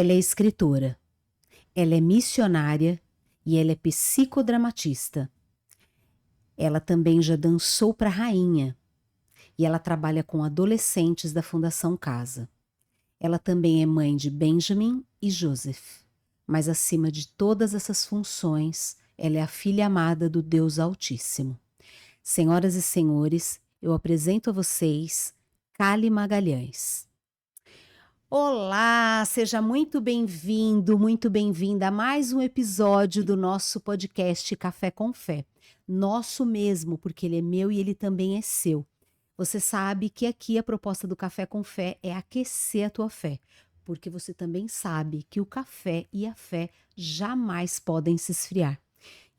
Ela é escritora, ela é missionária e ela é psicodramatista. Ela também já dançou para rainha e ela trabalha com adolescentes da Fundação Casa. Ela também é mãe de Benjamin e Joseph, mas acima de todas essas funções, ela é a filha amada do Deus Altíssimo. Senhoras e senhores, eu apresento a vocês Kali Magalhães. Olá, seja muito bem-vindo, muito bem-vinda a mais um episódio do nosso podcast Café com Fé. Nosso mesmo, porque ele é meu e ele também é seu. Você sabe que aqui a proposta do Café com Fé é aquecer a tua fé, porque você também sabe que o café e a fé jamais podem se esfriar.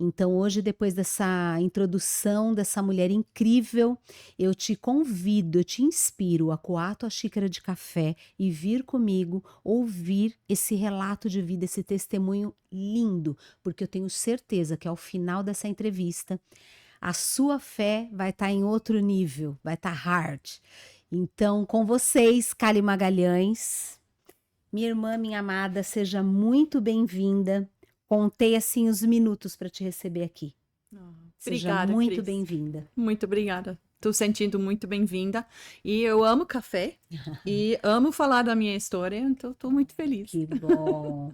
Então hoje, depois dessa introdução dessa mulher incrível, eu te convido, eu te inspiro a coar tua xícara de café e vir comigo ouvir esse relato de vida, esse testemunho lindo, porque eu tenho certeza que ao final dessa entrevista, a sua fé vai estar em outro nível, vai estar hard. Então, com vocês, Kali Magalhães, minha irmã, minha amada, seja muito bem-vinda. Contei assim os minutos para te receber aqui. Seja Obrigada, muito Cris. bem-vinda. Muito obrigada. Tô sentindo muito bem-vinda. E eu amo café e amo falar da minha história, então tô muito feliz. Que bom.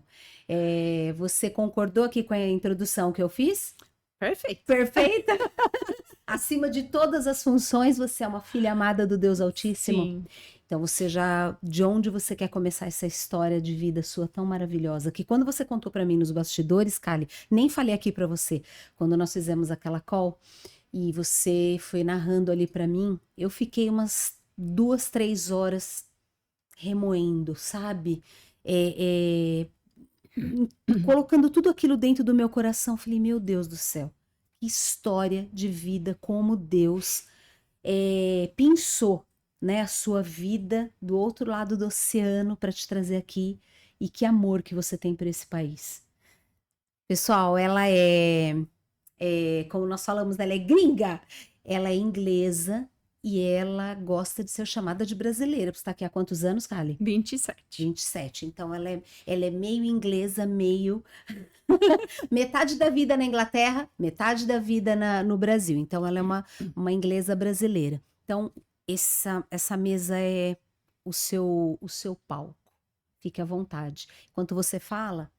Você concordou aqui com a introdução que eu fiz? Perfeito. Perfeita? Acima de todas as funções, você é uma filha amada do Deus Altíssimo. Sim. Então você já, de onde você quer começar essa história de vida sua tão maravilhosa, que quando você contou para mim nos bastidores, Kali, nem falei aqui para você, quando nós fizemos aquela call e você foi narrando ali para mim, eu fiquei umas 2, 3 horas remoendo, sabe? Colocando tudo aquilo dentro do meu coração, falei, meu Deus do céu, que história de vida, como Deus pensou, né, a sua vida do outro lado do oceano para te trazer aqui, e que amor que você tem por esse país. Pessoal, ela como nós falamos, ela é gringa, ela é inglesa e ela gosta de ser chamada de brasileira. Você está aqui há quantos anos, Kali? 27. 27. Então ela é meio inglesa, meio metade da vida na Inglaterra, metade da vida no Brasil. Então ela é uma inglesa brasileira. Então essa mesa é o seu palco. Fique à vontade. Enquanto você fala,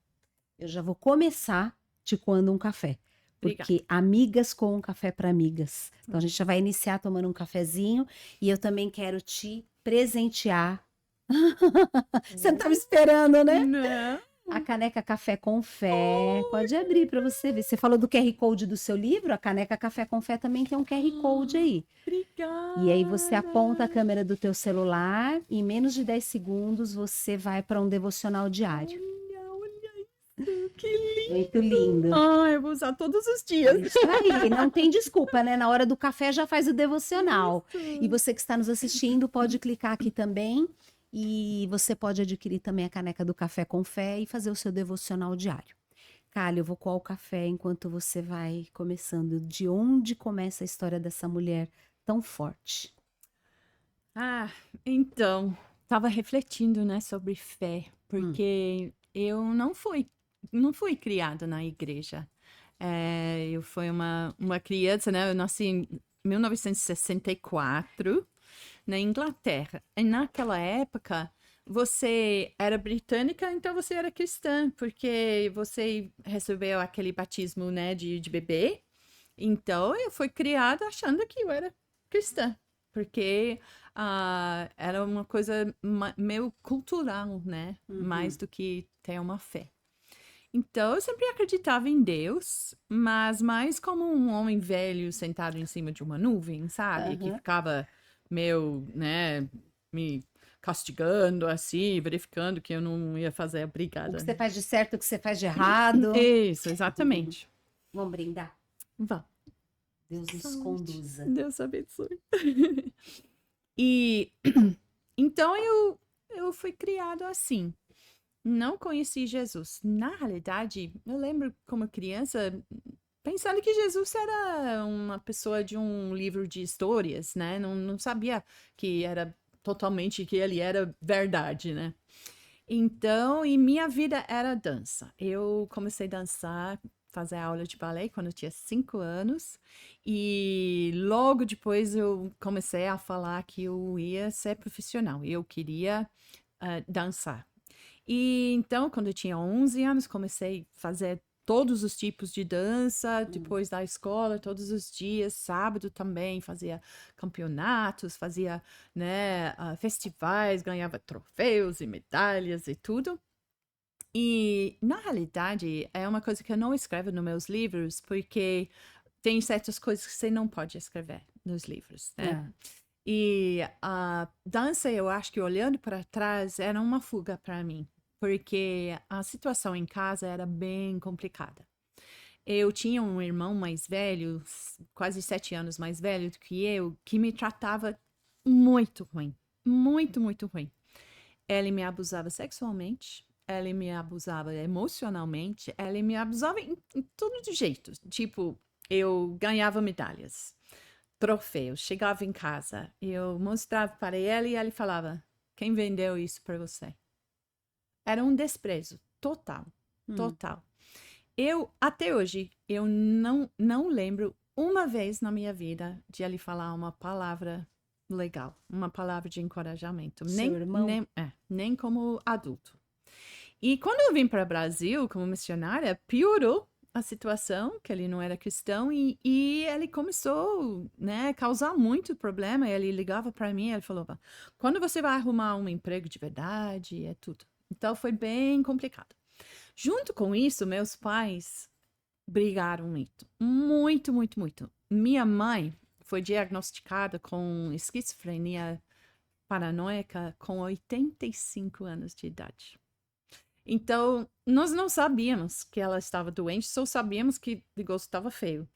eu já vou começar te coando um café. Porque Obrigada. amigas com um café para amigas. Então a gente já vai iniciar tomando um cafezinho e eu também quero te presentear. Você não estava esperando, né? Não. A caneca Café com Fé. Pode abrir para você ver. Você falou do QR Code do seu livro? A caneca Café com Fé também tem um QR Code aí. Obrigada. E aí você aponta a câmera do teu celular e em menos de 10 segundos você vai para um devocional diário. Olha isso, que lindo. Muito lindo. Eu vou usar todos os dias. Isso aí, não tem desculpa, né? Na hora do café já faz o devocional. Isso. E você que está nos assistindo pode clicar aqui também. E você pode adquirir também a caneca do Café com Fé e fazer o seu devocional diário. Kali, eu vou coar o café enquanto você vai começando. De onde começa a história dessa mulher tão forte? Então, tava refletindo, né, sobre fé, porque eu não fui criada na igreja. Eu fui uma criança, né, eu nasci em 1964, na Inglaterra. E naquela época, você era britânica, então você era cristã, porque você recebeu aquele batismo, né, de bebê. Então, eu fui criada achando que eu era cristã, porque era uma coisa meio cultural, né? Mais do que ter uma fé. Então, eu sempre acreditava em Deus, mas mais como um homem velho sentado em cima de uma nuvem, sabe? Que ficava meio, né, me castigando, assim, verificando que eu não ia fazer a O brigada. que você faz de certo, o que você faz de errado. Isso, exatamente. Vamos brindar? Vá. Deus nos Saúde. conduza. Deus abençoe. E então eu fui criado assim. Não conheci Jesus. Na realidade, eu lembro como criança pensando que Jesus era uma pessoa de um livro de histórias, né? Não sabia que era totalmente que ele era verdade, né? Então, e minha vida era dança. Eu comecei a dançar, fazer aula de balé quando eu tinha 5 anos. E logo depois eu comecei a falar que eu ia ser profissional. Eu queria dançar. E então, quando eu tinha 11 anos, comecei a fazer todos os tipos de dança, depois da escola, todos os dias, sábado também, fazia campeonatos, fazia, né, festivais, ganhava troféus e medalhas e tudo. E, na realidade, é uma coisa que eu não escrevo nos meus livros, porque tem certas coisas que você não pode escrever nos livros, né? É. E a dança, eu acho que olhando para trás, era uma fuga para mim, porque a situação em casa era bem complicada. Eu tinha um irmão mais velho, quase 7 anos mais velho do que eu, que me tratava muito ruim, muito, muito ruim. Ele me abusava sexualmente, ele me abusava emocionalmente, ele me abusava em tudo de jeito. Tipo, eu ganhava medalhas, troféus, chegava em casa, eu mostrava para ele e ele falava: Quem vendeu isso para você? Era um desprezo total, Hum. total. Eu, até hoje, eu não lembro uma vez na minha vida de ele falar uma palavra legal, uma palavra de encorajamento, Seu irmão? nem como adulto. E quando eu vim para o Brasil como missionária, piorou a situação, que ele não era cristão, e ele começou, né, a causar muito problema. Ele ligava para mim, ele falou: quando você vai arrumar um emprego de verdade, é tudo. Então foi bem complicado. Junto com isso, meus pais brigaram muito, muito, muito, muito. Minha mãe foi diagnosticada com esquizofrenia paranoica com 85 anos de idade. Então, nós não sabíamos que ela estava doente, só sabíamos que o negócio estava feio.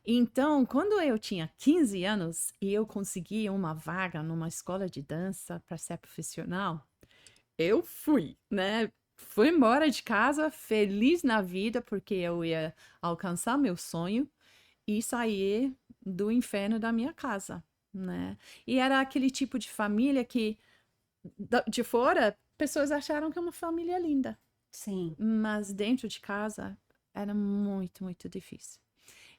Então, quando eu tinha 15 anos e eu consegui uma vaga numa escola de dança para ser profissional, eu fui, né? Fui embora de casa feliz na vida porque eu ia alcançar meu sonho e sair do inferno da minha casa, né? E era aquele tipo de família que de fora pessoas acharam que é uma família linda, Sim. mas dentro de casa era muito, muito difícil.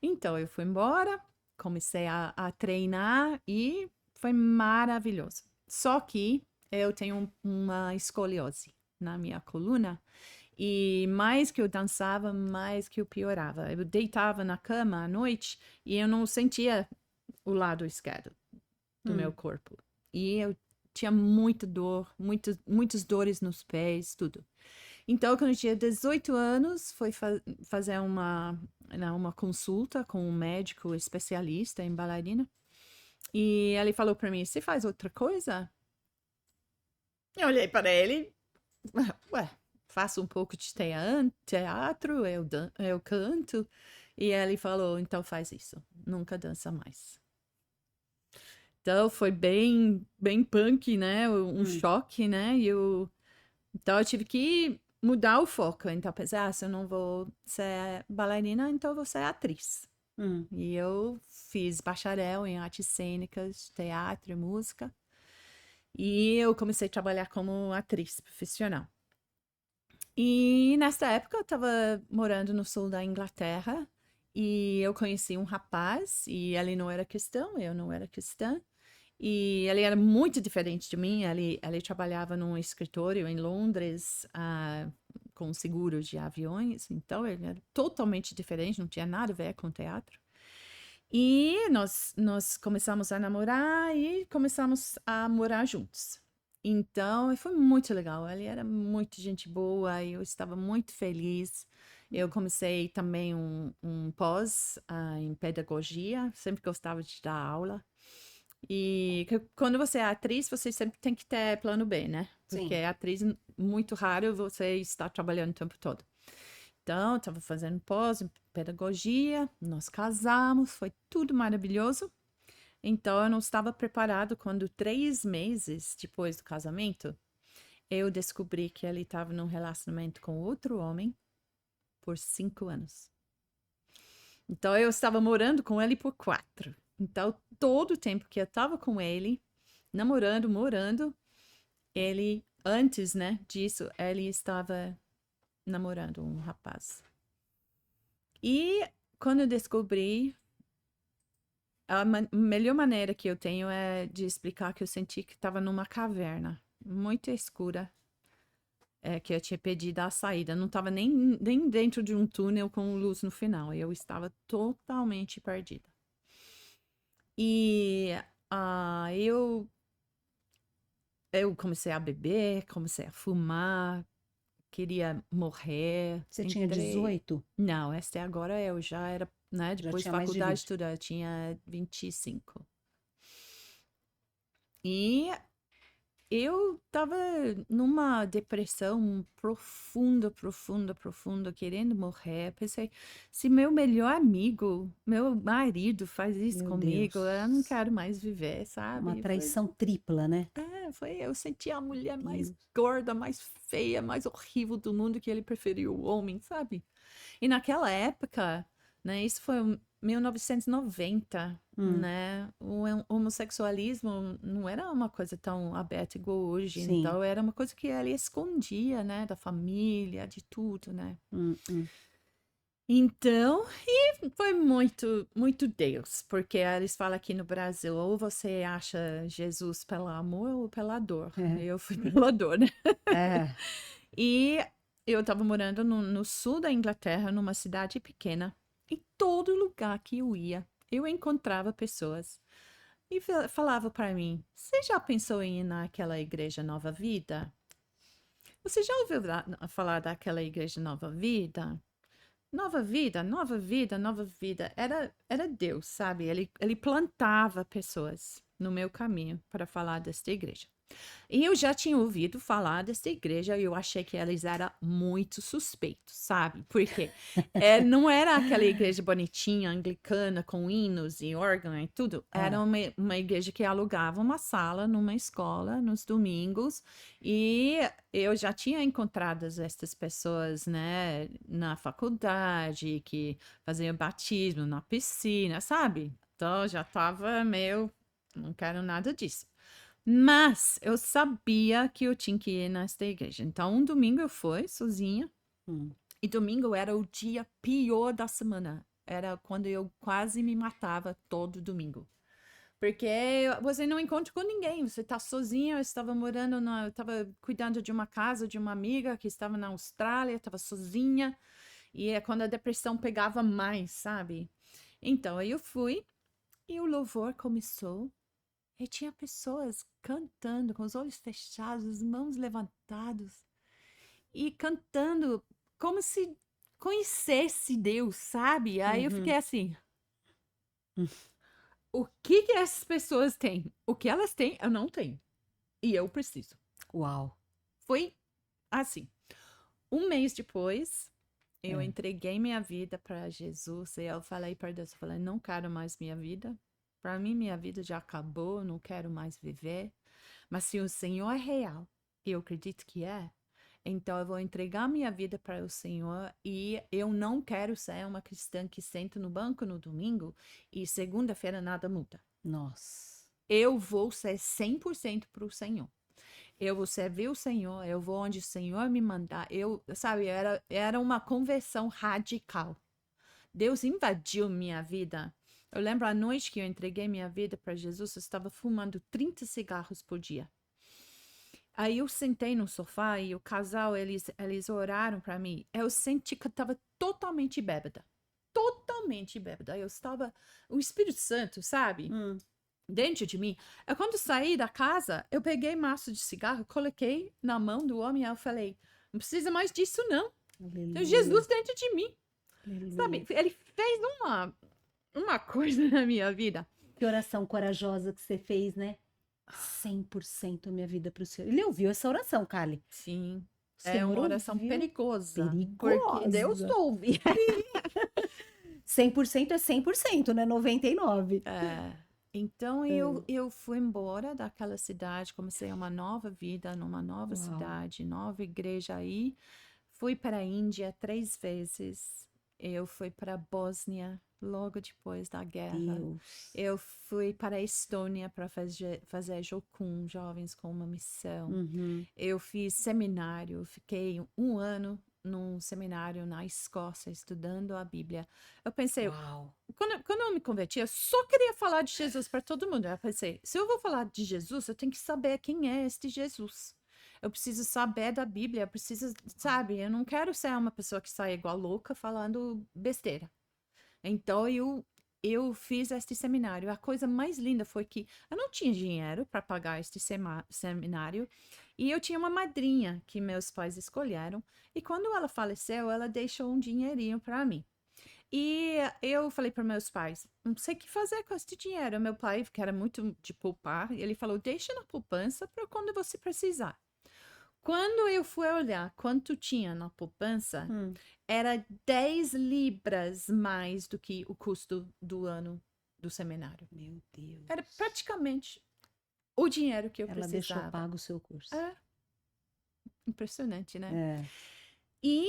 Então eu fui embora, comecei a treinar e foi maravilhoso. Só que eu tenho uma escoliose na minha coluna e mais que eu dançava, mais que eu piorava. Eu deitava na cama à noite e eu não sentia o lado esquerdo do meu Hum. corpo. E eu tinha muita dor, muitas dores nos pés, tudo. Então, quando eu tinha 18 anos, foi fazer uma consulta com um médico especialista em bailarina. E ele falou para mim: Você faz outra coisa? Eu olhei para ele, ué, faço um pouco de teatro, eu canto. E ele falou: Então faz isso, nunca dança mais. Então foi bem, bem punk, né? Um Hum. choque, né? Então eu tive que mudar o foco. Então pensei, se eu não vou ser bailarina, então eu vou ser atriz. Hum. E eu fiz bacharel em artes cênicas, teatro e música. E eu comecei a trabalhar como atriz profissional. E nessa época eu estava morando no sul da Inglaterra e eu conheci um rapaz e ele não era cristão, eu não era cristã. E ele era muito diferente de mim. Ele trabalhava num escritório em Londres, com seguros de aviões. Então, ele era totalmente diferente, não tinha nada a ver com teatro. E nós começamos a namorar e começamos a morar juntos. Então, foi muito legal. Ele era muito gente boa e eu estava muito feliz. Eu comecei também um pós, em pedagogia. Sempre gostava de dar aula. E quando você é atriz, você sempre tem que ter plano B, né? Porque Sim. atriz, muito raro você está trabalhando o tempo todo. Então, estava fazendo pós em pedagogia, nós casamos, foi tudo maravilhoso. Então, eu não estava preparado quando 3 meses depois do casamento, eu descobri que ele estava num relacionamento com outro homem por 5 anos. Então, eu estava morando com ele por 4. Então, todo o tempo que eu estava com ele, namorando, morando, ele antes, né, disso, ele estava namorando um rapaz. E quando eu descobri, a melhor maneira que eu tenho é de explicar que eu senti que estava numa caverna muito escura, que eu tinha pedido a saída. Não estava nem dentro de um túnel com luz no final. Eu estava totalmente perdida. E eu comecei a beber, comecei a fumar, queria morrer. Você tinha 18? Não, esta agora eu já era, né? Já Depois de tinha mais de faculdade, 20. tudo, eu tinha 25. E eu tava numa depressão profunda, querendo morrer. Pensei, se meu melhor amigo, meu marido faz isso Meu comigo, eu não Deus. quero mais viver, Uma sabe? traição tripla, né? Eu senti a mulher mais Deus. gorda, mais feia, mais horrível do mundo que ele preferiu o homem, sabe? E naquela época, né, isso foi 1990, Hum, né? O homossexualismo não era uma coisa tão aberta igual hoje, sim. então era uma coisa que ele escondia, né, da família, de tudo, né? Hum. Então, e foi muito Deus, porque eles falam aqui no Brasil, ou você acha Jesus pelo amor ou pela dor. É, Eu fui pela dor, né? é. E eu estava morando no sul da Inglaterra, numa cidade pequena. Em todo lugar que eu ia, eu encontrava pessoas e falava para mim: Você já pensou em ir naquela igreja Nova Vida? Você já ouviu falar daquela igreja Nova Vida? Nova vida, nova vida, nova vida. Era Deus, sabe? Ele plantava pessoas no meu caminho para falar desta igreja. E eu já tinha ouvido falar dessa igreja e eu achei que eles eram muito suspeitos, sabe? Porque não era aquela igreja bonitinha, anglicana, com hinos e órgão e tudo. Era Ah, uma igreja que alugava uma sala numa escola nos domingos. E eu já tinha encontrado essas pessoas, né, na faculdade, que faziam batismo na piscina, sabe? Então já estava meio. Não quero nada disso. Mas eu sabia que eu tinha que ir nesta igreja. Então, um domingo eu fui sozinha. hum. E domingo era o dia pior da semana. Era quando eu quase me matava todo domingo. Porque você não encontra com ninguém. Você está sozinha. Eu estava eu estava cuidando de uma casa de uma amiga que estava na Austrália, estava sozinha. E é quando a depressão pegava mais, sabe? Então, aí eu fui e o louvor começou. E tinha pessoas cantando com os olhos fechados, as mãos levantadas e cantando como se conhecesse Deus, sabe? Aí eu fiquei Uhum. assim: o que que essas pessoas têm? O que elas têm, eu não tenho. E eu preciso. Uau. Foi assim. Um mês depois, eu É. entreguei minha vida para Jesus e eu falei para Deus, eu falei, não quero mais minha vida. Para mim, minha vida já acabou, não quero mais viver. Mas se o Senhor é real, e eu acredito que é, então eu vou entregar minha vida para o Senhor e eu não quero ser uma cristã que senta no banco no domingo e segunda-feira nada muda. Nossa. Eu vou ser 100% para o Senhor. Eu vou servir o Senhor, eu vou onde o Senhor me mandar. Sabe, era uma conversão radical. Deus invadiu minha vida. Eu lembro a noite que eu entreguei minha vida para Jesus, eu estava fumando 30 cigarros por dia. Aí eu sentei no sofá e o casal, eles oraram para mim. Eu senti que eu estava totalmente bêbada. Totalmente bêbada. Eu estava. O Espírito Santo, sabe? Hum. Dentro de mim. Eu, quando saí da casa, eu peguei maço de cigarro, coloquei na mão do homem e eu falei: não precisa mais disso, não. Tem Aleluia. Jesus dentro de mim. Aleluia. Sabe? Ele fez uma coisa na minha vida. Que oração corajosa que você fez, né? 100% a minha vida para o Senhor. Ele ouviu essa oração, Kali. Sim. O É Senhor uma oração ouviu. perigosa. Porque Deus Perigosa. ouve. 100% é 100%, né? 99%. É. Então É. eu fui embora daquela cidade, comecei uma nova vida numa nova Uau. cidade, nova igreja aí. Fui para a Índia 3 vezes. Eu fui para a Bósnia. logo depois da guerra. Deus. Eu fui para a Estônia para fazer Jocum, Jovens com uma Missão. Uhum. Eu fiz seminário, fiquei 1 ano num seminário na Escócia, estudando a Bíblia. Eu pensei, Uau. quando eu me converti, eu só queria falar de Jesus para todo mundo. Eu pensei, se eu vou falar de Jesus, eu tenho que saber quem é este Jesus. Eu preciso saber da Bíblia, eu preciso, sabe? Eu não quero ser uma pessoa que sai igual louca falando besteira. Então, eu fiz este seminário. A coisa mais linda foi que eu não tinha dinheiro para pagar este seminário e eu tinha uma madrinha que meus pais escolheram. E quando ela faleceu, ela deixou um dinheirinho para mim. E eu falei para meus pais, não sei o que fazer com este dinheiro. Meu pai, que era muito de poupar, ele falou, deixa na poupança para quando você precisar. Quando eu fui olhar quanto tinha na poupança, era 10 libras mais do que o custo do ano do seminário. Meu Deus. Era praticamente o dinheiro que eu Ela deixou precisava. pago o seu curso. É. Impressionante, né? É. E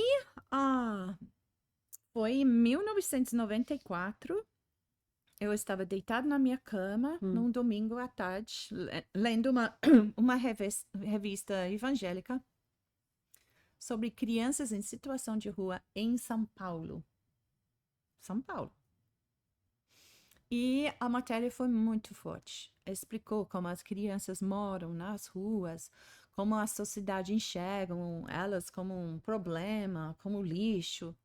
foi em 1994. Eu estava deitada na minha cama num domingo à tarde, lendo uma revista evangélica sobre crianças em situação de rua em São Paulo. São Paulo. E a matéria foi muito forte. Explicou como as crianças moram nas ruas, como a sociedade enxerga elas como um problema, como lixo.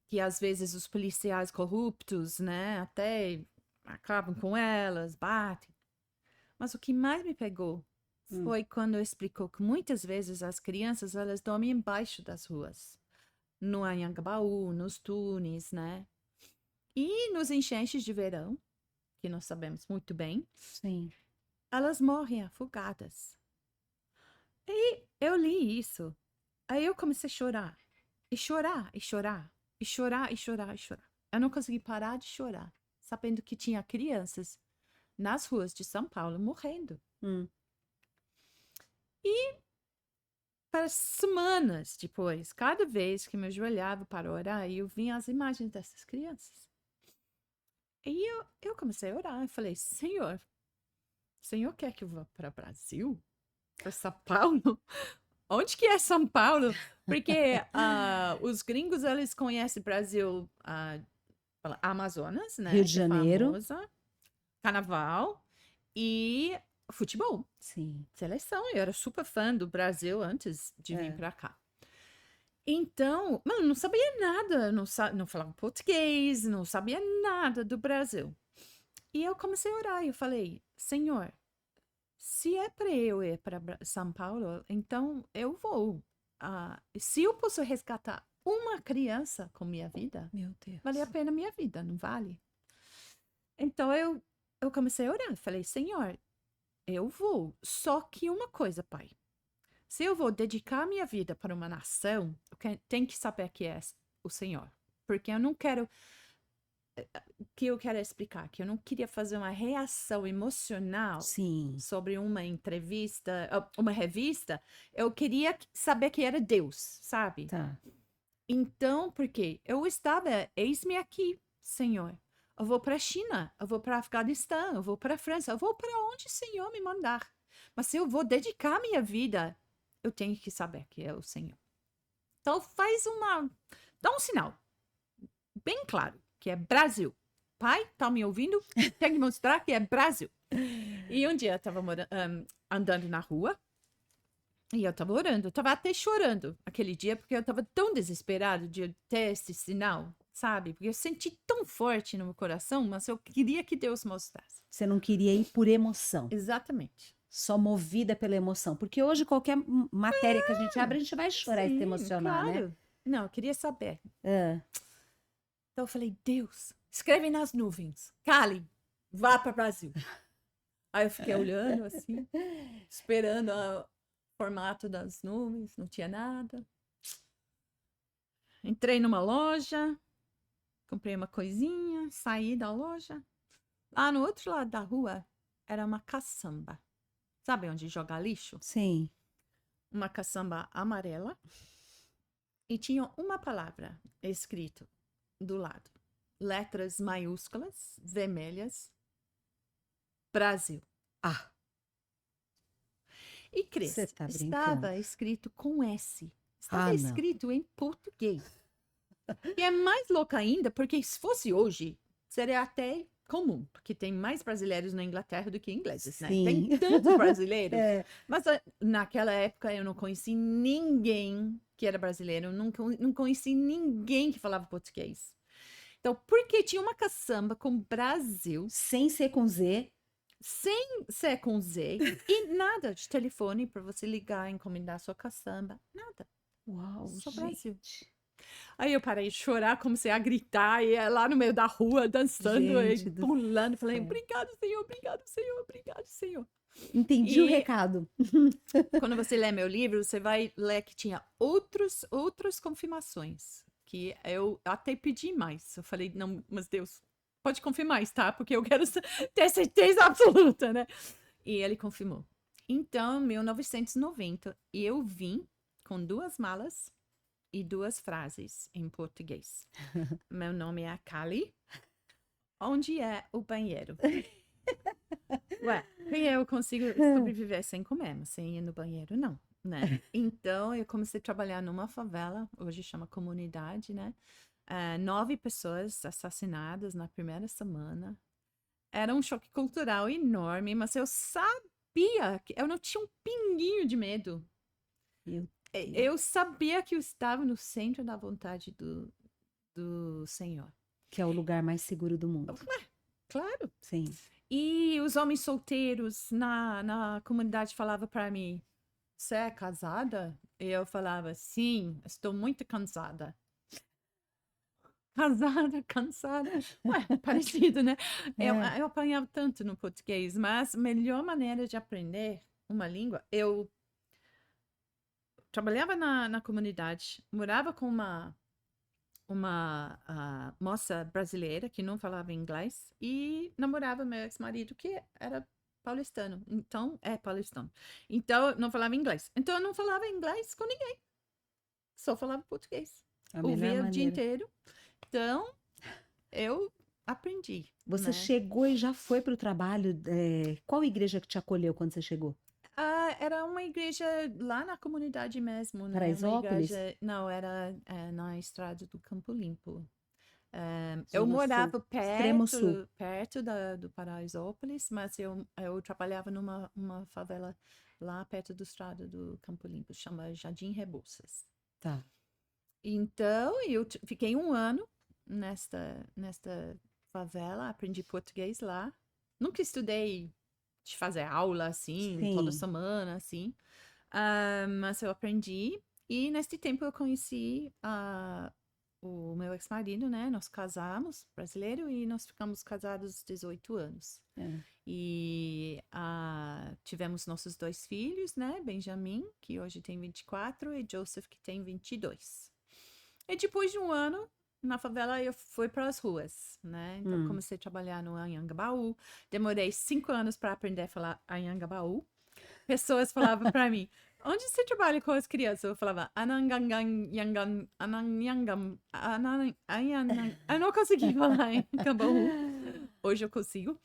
Que às vezes os policiais corruptos, né, até acabam com elas, batem. Mas o que mais me pegou foi quando explicou que muitas vezes as crianças, elas dormem embaixo das ruas. No Anhangabaú, nos túneis, né? E nos enchentes de verão, que nós sabemos muito bem, Sim. elas morrem afogadas. E eu li isso. Aí eu comecei a chorar. E chorar, e chorar. E chorar, e chorar, e chorar. Eu não consegui parar de chorar, sabendo que tinha crianças nas ruas de São Paulo morrendo. E para semanas depois, cada vez que me ajoelhava para orar, eu vinha as imagens dessas crianças. E eu comecei a orar. Eu falei, Senhor quer que eu vá para o Brasil? Para São Paulo? Onde que é São Paulo? Porque os gringos, eles conhecem o Brasil, Amazonas, né? Rio de que é Janeiro. famosa, Carnaval e futebol. Sim. Seleção. Eu era super fã do Brasil antes de vir para cá. Então, mano, não sabia nada, não falava português, não sabia nada do Brasil. E eu comecei a orar, eu falei, Senhor, se é para eu ir para São Paulo, então eu vou. Se eu posso resgatar uma criança com minha vida, Meu Deus. vale a pena minha vida, não vale? Então eu comecei a orar, falei, Senhor, eu vou. Só que uma coisa, Pai. Se eu vou dedicar minha vida para uma nação, eu tenho que saber que é o Senhor. Porque eu não quero... que eu quero explicar, que eu não queria fazer uma reação emocional Sim. sobre uma entrevista, uma revista. Eu queria saber que era Deus, sabe? Tá. Então, porque eu estava, eis-me aqui, Senhor. Eu vou para a China, eu vou para Afeganistão, eu vou para a França, eu vou para onde o Senhor me mandar. Mas se eu vou dedicar minha vida, eu tenho que saber que é o Senhor. Então, dá um sinal bem claro, que é Brasil. Pai, tá me ouvindo? Tem que mostrar que é Brasil. E um dia eu estava andando na rua e eu estava orando. Eu estava até chorando aquele dia, porque eu estava tão desesperado de ter esse sinal, sabe? Porque eu senti tão forte no meu coração, mas eu queria que Deus mostrasse. Você não queria ir por emoção. Exatamente. Só movida pela emoção. Porque hoje qualquer matéria que a gente abre, a gente vai chorar e se emocionar, claro. né? Não, eu queria saber. É. Então eu falei, Deus, escreve nas nuvens. Cali, vá para o Brasil. Aí eu fiquei olhando assim, esperando o formato das nuvens, não tinha nada. Entrei numa loja, comprei uma coisinha, saí da loja. Lá no outro lado da rua era uma caçamba. Sabe onde joga lixo? Sim. Uma caçamba amarela. E tinha uma palavra escrito: do lado. Letras maiúsculas, vermelhas, Brasil. Ah, E, Cris, você tá brincando. estava escrito com S. Estava Ah, não. escrito em português. E é mais louco ainda, porque se fosse hoje, seria até comum, porque tem mais brasileiros na Inglaterra do que ingleses, né? Tem Sim. tantos brasileiros. É. Mas naquela época eu não conheci ninguém que era brasileiro, eu não conheci ninguém que falava português. Então, porque tinha uma caçamba com Brasil, Sem ser com Z. sem ser com Z, e nada de telefone para você ligar, encomendar sua caçamba, nada. Uau, Só Brasil. gente. Aí eu parei de chorar, comecei a gritar, e lá no meio da rua, dançando, Gente e do pulando, falei, céu. obrigado, Senhor, obrigado, Senhor, obrigado, Senhor. Entendi o E recado. quando você lê meu livro, você vai ler que tinha outras confirmações, que eu até pedi mais. Eu falei, não, mas Deus, pode confirmar isso, tá? Porque eu quero ter certeza absoluta, né? E ele confirmou. Então, em 1990, eu vim com 2 malas e 2 frases em português. Meu nome é Kali. Onde é o banheiro? Ué, quem eu consigo sobreviver sem comer, mas sem ir no banheiro, não, né? Então, eu comecei a trabalhar numa favela, hoje chama comunidade, né? 9 pessoas assassinadas na primeira semana. Era um choque cultural enorme, mas eu sabia que eu não tinha um pinguinho de medo. Meu Deus. Eu sabia que eu estava no centro da vontade do Senhor. Que é o lugar mais seguro do mundo. Claro. Sim. E os homens solteiros na comunidade falavam para mim, você é casada? E eu falava, sim, estou muito cansada. Casada, cansada. Ué, parecido, né? Eu apanhava tanto no português, mas a melhor maneira de aprender uma língua, eu trabalhava na comunidade, morava com uma moça brasileira que não falava inglês e namorava meu ex-marido que era paulistano. Então, paulistano. Então, não falava inglês. Então, eu não falava inglês com ninguém. Só falava português. A melhor Ouvia o dia maneira. inteiro. Então, eu aprendi. Você né? chegou e já foi para o trabalho. Qual igreja que te acolheu quando você chegou? Era uma igreja lá na comunidade mesmo, né? Uma Paraisópolis? igreja... Não, era na estrada do Campo Limpo. Eu Zona morava Sul. Extremo Sul. perto do Paraisópolis, mas eu trabalhava numa favela lá perto do estrado do Campo Limpo, chama Jardim Rebouças. Tá. Então, eu fiquei 1 ano nesta favela, aprendi português lá. Nunca estudei de fazer aula assim, toda Sim. semana, assim. Mas eu aprendi. E neste tempo eu conheci o meu ex-marido, né? Nós casamos, brasileiro, e nós ficamos casados 18 anos. É. E tivemos nossos 2 filhos, né? Benjamin, que hoje tem 24, e Joseph, que tem 22. E depois de 1 ano, na favela, eu fui para as ruas, né? Então, comecei a trabalhar no Anhangabaú. Demorei 5 anos para aprender a falar Anhangabaú. Pessoas falavam para mim, onde você trabalha com as crianças? Eu falava, Ananganganyangan, Ananyangam, eu não consegui falar em Cambaú. Hoje eu consigo.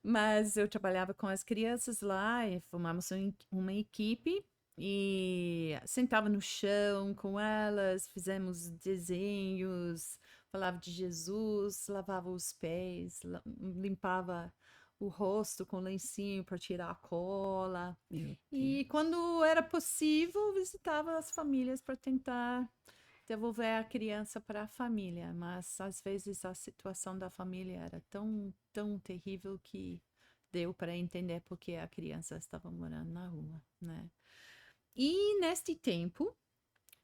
Mas eu trabalhava com as crianças lá e formamos uma equipe e sentava no chão com elas, fizemos desenhos, falava de Jesus, lavava os pés, limpava o rosto com lencinho para tirar a cola. Meu E quando era possível, visitava as famílias para tentar devolver a criança para a família, mas às vezes a situação da família era tão terrível que deu para entender porque a criança estava morando na rua, né? E neste tempo,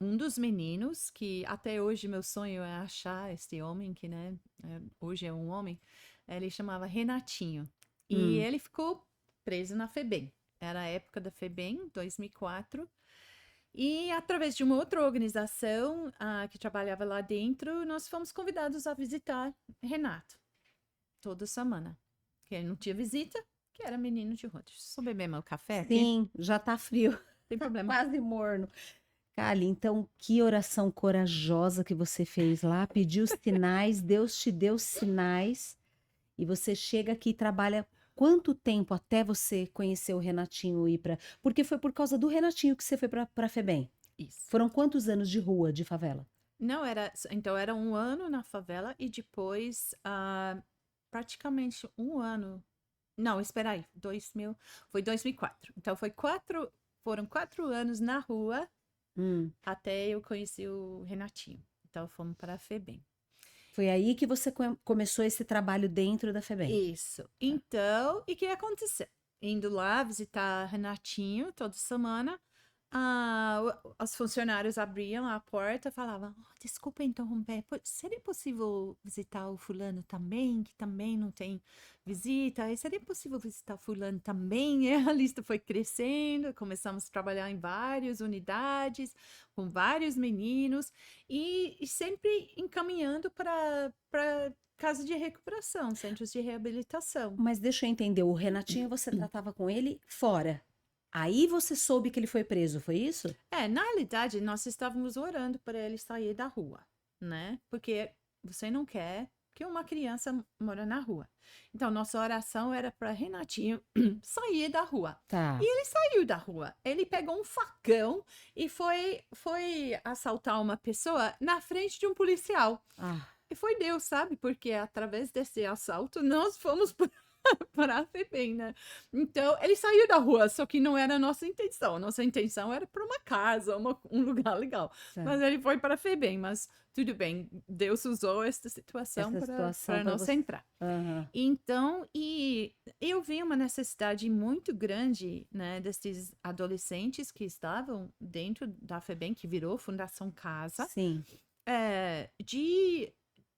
um dos meninos, que até hoje meu sonho é achar este homem, que né, hoje é um homem, ele chamava Renatinho. E ele ficou preso na FEBEM. Era a época da FEBEM, 2004. E através de uma outra organização que trabalhava lá dentro, nós fomos convidados a visitar Renato. Toda semana. Que ele não tinha visita, que era menino de rua. Deixa eu só beber meu café aqui. Sim, já tá frio. Tem problema. Quase morno. Kali, então que oração corajosa que você fez lá, pediu sinais, Deus te deu sinais e você chega aqui e trabalha quanto tempo até você conhecer o Renatinho e ir para... Porque foi por causa do Renatinho que você foi para Febem. Isso. Foram quantos anos de rua, de favela? Não, então era 1 ano na favela e depois praticamente 1 ano. Não, espera aí, foi 2004. Então foram 4 anos na rua até eu conheci o Renatinho. Então fomos para a Febem. Foi aí que você começou esse trabalho dentro da Febem. Isso. Então, e o que aconteceu? Indo lá visitar Renatinho toda semana, os funcionários abriam a porta e falavam: desculpa interromper, seria possível visitar o fulano também, que também não tem visita? E seria possível visitar o fulano também? E a lista foi crescendo, começamos a trabalhar em várias unidades, com vários meninos, e sempre encaminhando para casa de recuperação, centros de reabilitação. Mas deixa eu entender, o Renatinho você tratava com ele fora. Aí você soube que ele foi preso, foi isso? Na realidade, nós estávamos orando para ele sair da rua, né? Porque você não quer que uma criança mora na rua. Então, nossa oração era para Renatinho sair da rua. Tá. E ele saiu da rua. Ele pegou um facão e foi assaltar uma pessoa na frente de um policial. E foi Deus, sabe? Porque através desse assalto, nós fomos para a Febem, né? Então, ele saiu da rua, só que não era a nossa intenção. Nossa intenção era para uma casa, um lugar legal. Certo. Mas ele foi para a Febem, mas tudo bem. Deus usou esta situação para nós entrar. Então, e eu vi uma necessidade muito grande, né, desses adolescentes que estavam dentro da Febem, que virou Fundação Casa. Sim.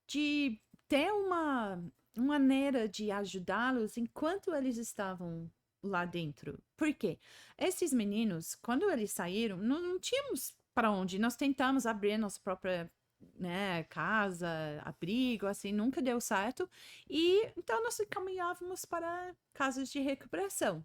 De ter uma maneira de ajudá-los enquanto eles estavam lá dentro. Por quê? Esses meninos, quando eles saíram, não tínhamos para onde. Nós tentamos abrir nossa própria, né, casa, abrigo, assim, nunca deu certo. E então nós caminhávamos para casas de recuperação.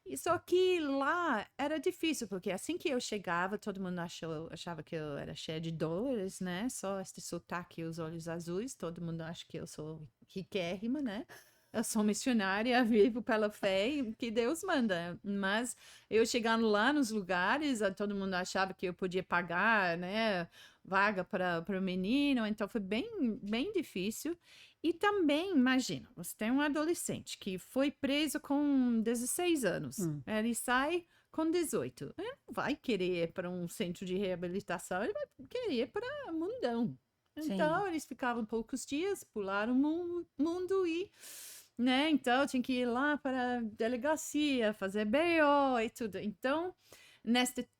E só que lá era difícil, porque assim que eu chegava, todo mundo achava que eu era cheia de dólares, né? Só este sotaque e os olhos azuis, todo mundo acha que eu sou riquérrima, né? Eu sou missionária, vivo pela fé e que Deus manda. Mas eu chegando lá nos lugares, todo mundo achava que eu podia pagar, né? Vaga para o menino, então foi bem difícil. E também, imagina, você tem um adolescente que foi preso com 16 anos, ele sai com 18, ele não vai querer ir para um centro de reabilitação, ele vai querer ir para mundão. Então, eles ficavam poucos dias, pularam o mundo e, né, então tinha que ir lá para a delegacia, fazer BO e tudo. Então,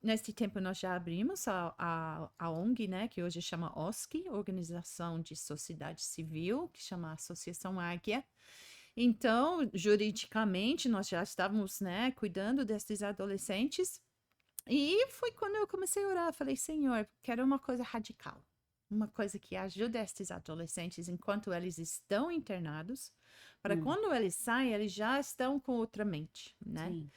neste tempo, nós já abrimos a ONG, né, que hoje chama OSCE, Organização de Sociedade Civil, que chama Associação Águia. Então, juridicamente, nós já estávamos, né, cuidando desses adolescentes. E foi quando eu comecei a orar. Falei, Senhor, quero uma coisa radical. Uma coisa que ajude estes adolescentes enquanto eles estão internados, para quando eles saem, eles já estão com outra mente, né? Sim.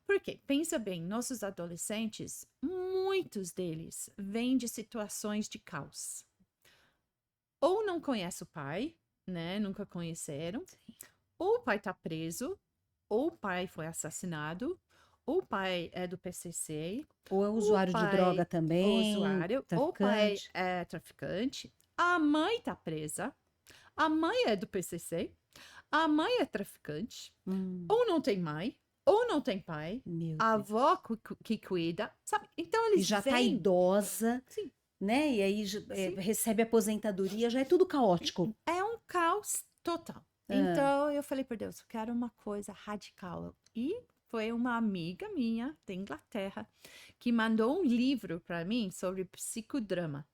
Porque, pensa bem, nossos adolescentes, muitos deles vêm de situações de caos. Ou não conhece o pai, né? Nunca conheceram. Sim. Ou o pai está preso, ou o pai foi assassinado, ou o pai é do PCC. Ou é usuário de droga também. Ou o pai é traficante. A mãe está presa. A mãe é do PCC. A mãe é traficante. Ou não tem mãe. Ou não tem pai, a avó que cuida, sabe? Então eles já tá idosa, sim, né? E aí recebe aposentadoria, já é tudo caótico. É um caos total. Então eu falei para Deus, eu quero uma coisa radical. E foi uma amiga minha da Inglaterra que mandou um livro para mim sobre psicodrama.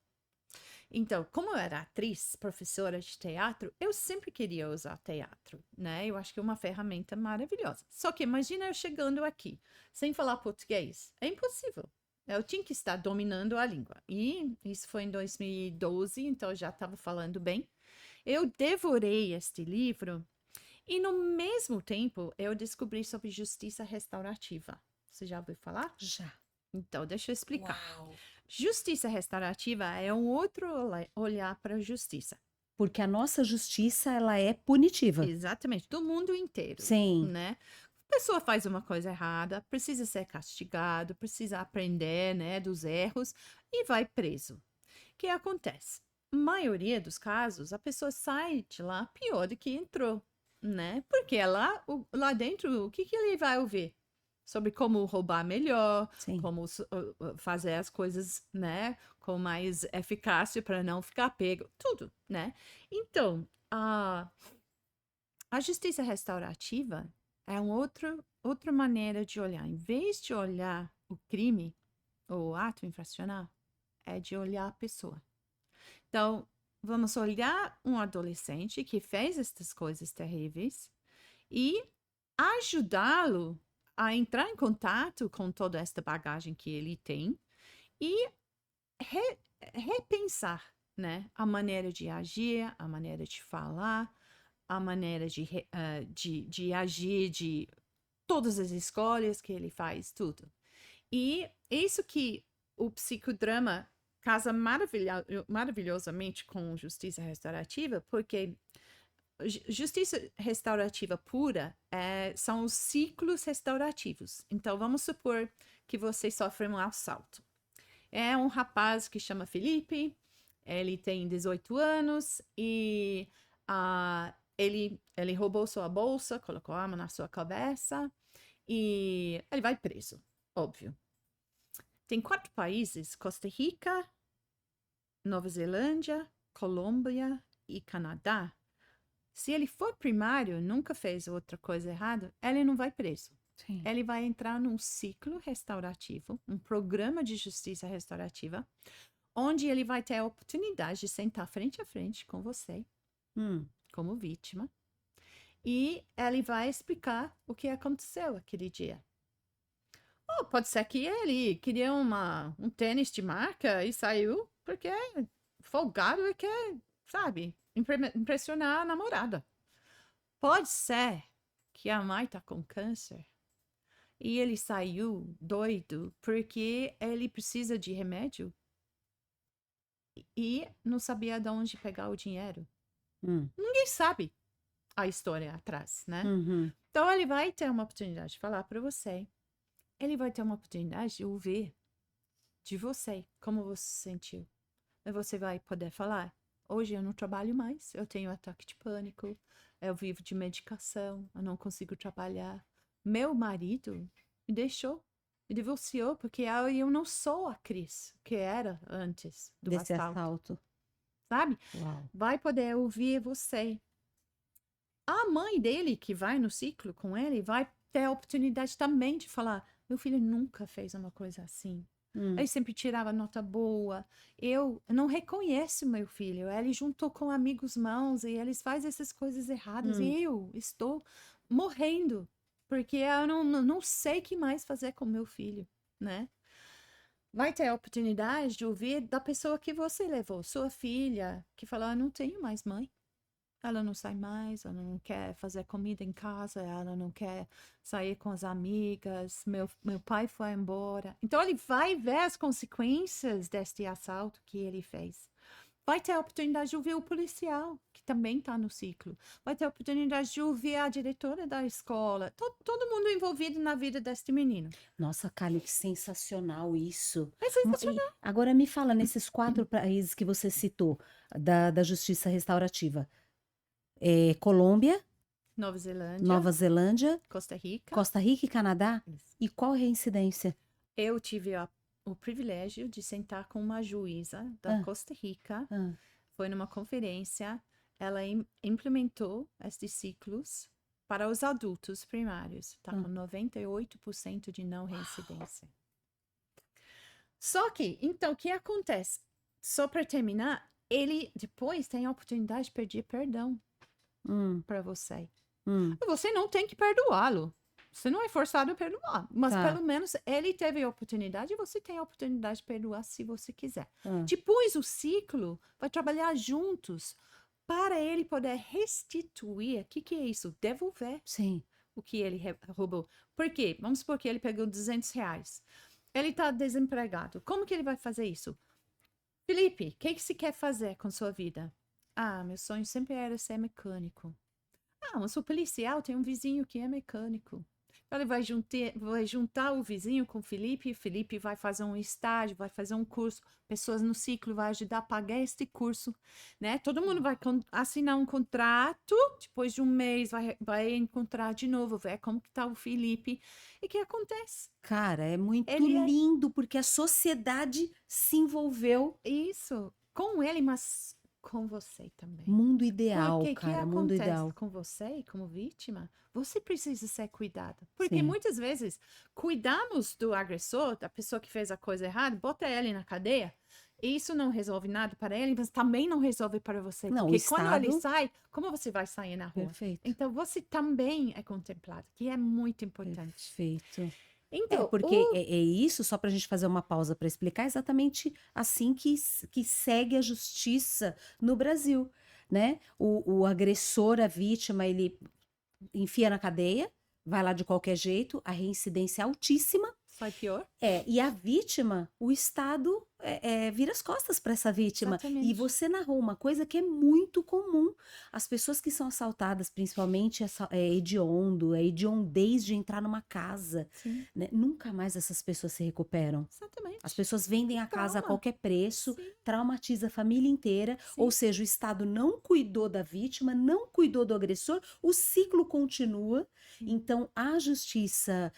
Então, como eu era atriz, professora de teatro, eu sempre queria usar teatro, né? Eu acho que é uma ferramenta maravilhosa. Só que imagina eu chegando aqui, sem falar português. É impossível. Eu tinha que estar dominando a língua. E isso foi em 2012, então eu já estava falando bem. Eu devorei este livro e, no mesmo tempo, eu descobri sobre justiça restaurativa. Você já ouviu falar? Já. Então, deixa eu explicar. Uau. Justiça restaurativa é um outro olhar para a justiça. Porque a nossa justiça, ela é punitiva. Exatamente, do mundo inteiro, Sim. né? A pessoa faz uma coisa errada, precisa ser castigado, precisa aprender, né, dos erros e vai preso. O que acontece? Maioria dos casos, a pessoa sai de lá pior do que entrou, né? Porque lá dentro, o que ele vai ouvir? Sobre como roubar melhor, Sim. como fazer as coisas, né, com mais eficácia para não ficar pego, tudo, né? Então, a justiça restaurativa é outra maneira de olhar. Em vez de olhar o crime ou o ato infracional, é de olhar a pessoa. Então, vamos olhar um adolescente que fez estas coisas terríveis e ajudá-lo a entrar em contato com toda esta bagagem que ele tem e repensar, né, a maneira de agir, a maneira de falar, a maneira de agir, de todas as escolhas que ele faz, tudo. E isso que o psicodrama casa maravilhosamente com justiça restaurativa, porque justiça restaurativa pura são os ciclos restaurativos. Então, vamos supor que você sofre um assalto. É um rapaz que chama Felipe, ele tem 18 anos e ele roubou sua bolsa, colocou a arma na sua cabeça e ele vai preso, óbvio. Tem 4 países, Costa Rica, Nova Zelândia, Colômbia e Canadá. Se ele for primário, nunca fez outra coisa errada, ele não vai preso. Sim. Ele vai entrar num ciclo restaurativo, um programa de justiça restaurativa, onde ele vai ter a oportunidade de sentar frente a frente com você, como vítima, e ele vai explicar o que aconteceu aquele dia. Ou pode ser que ele queria um tênis de marca e saiu porque é folgado e quer, sabe, impressionar a namorada. Pode ser que a mãe tá com câncer e ele saiu doido porque ele precisa de remédio e não sabia de onde pegar o dinheiro. Ninguém sabe a história atrás, né? Uhum. Então ele vai ter uma oportunidade de falar para você. Ele vai ter uma oportunidade de ouvir de você, como você se sentiu. E você vai poder falar: hoje eu não trabalho mais, eu tenho ataque de pânico, eu vivo de medicação, eu não consigo trabalhar. Meu marido me deixou, me divorciou, porque eu não sou a Cris que era antes do Desse assalto. assalto. Sabe? Uau. Vai poder ouvir você. A mãe dele, que vai no ciclo com ele, vai ter a oportunidade também de falar: meu filho nunca fez uma coisa assim. Ele sempre tirava nota boa. Eu não reconheço meu filho. Ele juntou com amigos maus e eles fazem essas coisas erradas. E eu estou morrendo, porque eu não sei o que mais fazer com meu filho, né? Vai ter a oportunidade de ouvir da pessoa que você levou, sua filha, que falou: não tenho mais mãe. Ela não sai mais, ela não quer fazer comida em casa, ela não quer sair com as amigas, meu pai foi embora. Então, ele vai ver as consequências deste assalto que ele fez. Vai ter a oportunidade de ouvir o policial, que também está no ciclo. Vai ter a oportunidade de ouvir a diretora da escola. Todo mundo envolvido na vida deste menino. Nossa, Kali, que sensacional isso. É sensacional. Agora me fala, nesses 4 países que você citou, da justiça restaurativa. Colômbia, Nova Zelândia, Nova Zelândia, Costa Rica. Costa Rica e Canadá? Isso. E qual a reincidência? Eu tive o privilégio de sentar com uma juíza da Costa Rica. Foi numa conferência. Ela implementou estes ciclos para os adultos primários. Está com 98% de não reincidência. Só que, então, o que acontece? Só para terminar, ele depois tem a oportunidade de pedir perdão para você. Você não tem que perdoá-lo. Você não é forçado a perdoar. Mas pelo menos ele teve a oportunidade e você tem a oportunidade de perdoar se você quiser. Depois o ciclo vai trabalhar juntos para ele poder restituir. O que é isso? Devolver Sim. o que ele roubou. Por quê? Vamos supor que ele pegou R$200. Ele tá desempregado. Como que ele vai fazer isso? Felipe, o que você quer fazer com sua vida? Ah, meu sonho sempre era ser mecânico. Ah, eu sou policial, tem um vizinho que é mecânico. Então, ele vai juntar o vizinho com o Felipe vai fazer um estágio, vai fazer um curso, pessoas no ciclo vai ajudar a pagar este curso, né? Todo mundo vai assinar um contrato, depois de um mês vai encontrar de novo, ver como que tá o Felipe. E o que acontece? Cara, é muito Ele é lindo porque a sociedade se envolveu. isso, com ele, mas com você também. Mundo ideal, Porque o que cara, mundo acontece ideal. com você, como vítima, você precisa ser cuidada. Porque Sim, muitas vezes cuidamos do agressor, da pessoa que fez a coisa errada, bota ele na cadeia. E isso não resolve nada para ele, mas também não resolve para você. não, o Porque quando ele Estado, sai, como você vai sair na rua? perfeito, Então você também é contemplado, que é muito importante. perfeito. Então, Porque é isso, só para a gente fazer uma pausa para explicar, é exatamente assim que segue a justiça no Brasil, né? O agressor, a vítima, ele enfia na cadeia, vai lá de qualquer jeito, a reincidência é altíssima. sai pior? E a vítima, o Estado vira as costas para essa vítima. E Exatamente. você narrou uma coisa que é muito comum. As pessoas que são assaltadas, principalmente, é hediondo, é hediondez de entrar numa casa, Sim, né? Nunca mais essas pessoas se recuperam. exatamente. As pessoas vendem a casa a Trauma. qualquer preço, Sim, traumatiza a família inteira, ou sim. seja, o Estado não cuidou da vítima, não cuidou do agressor, o ciclo continua. Sim. Então, a justiça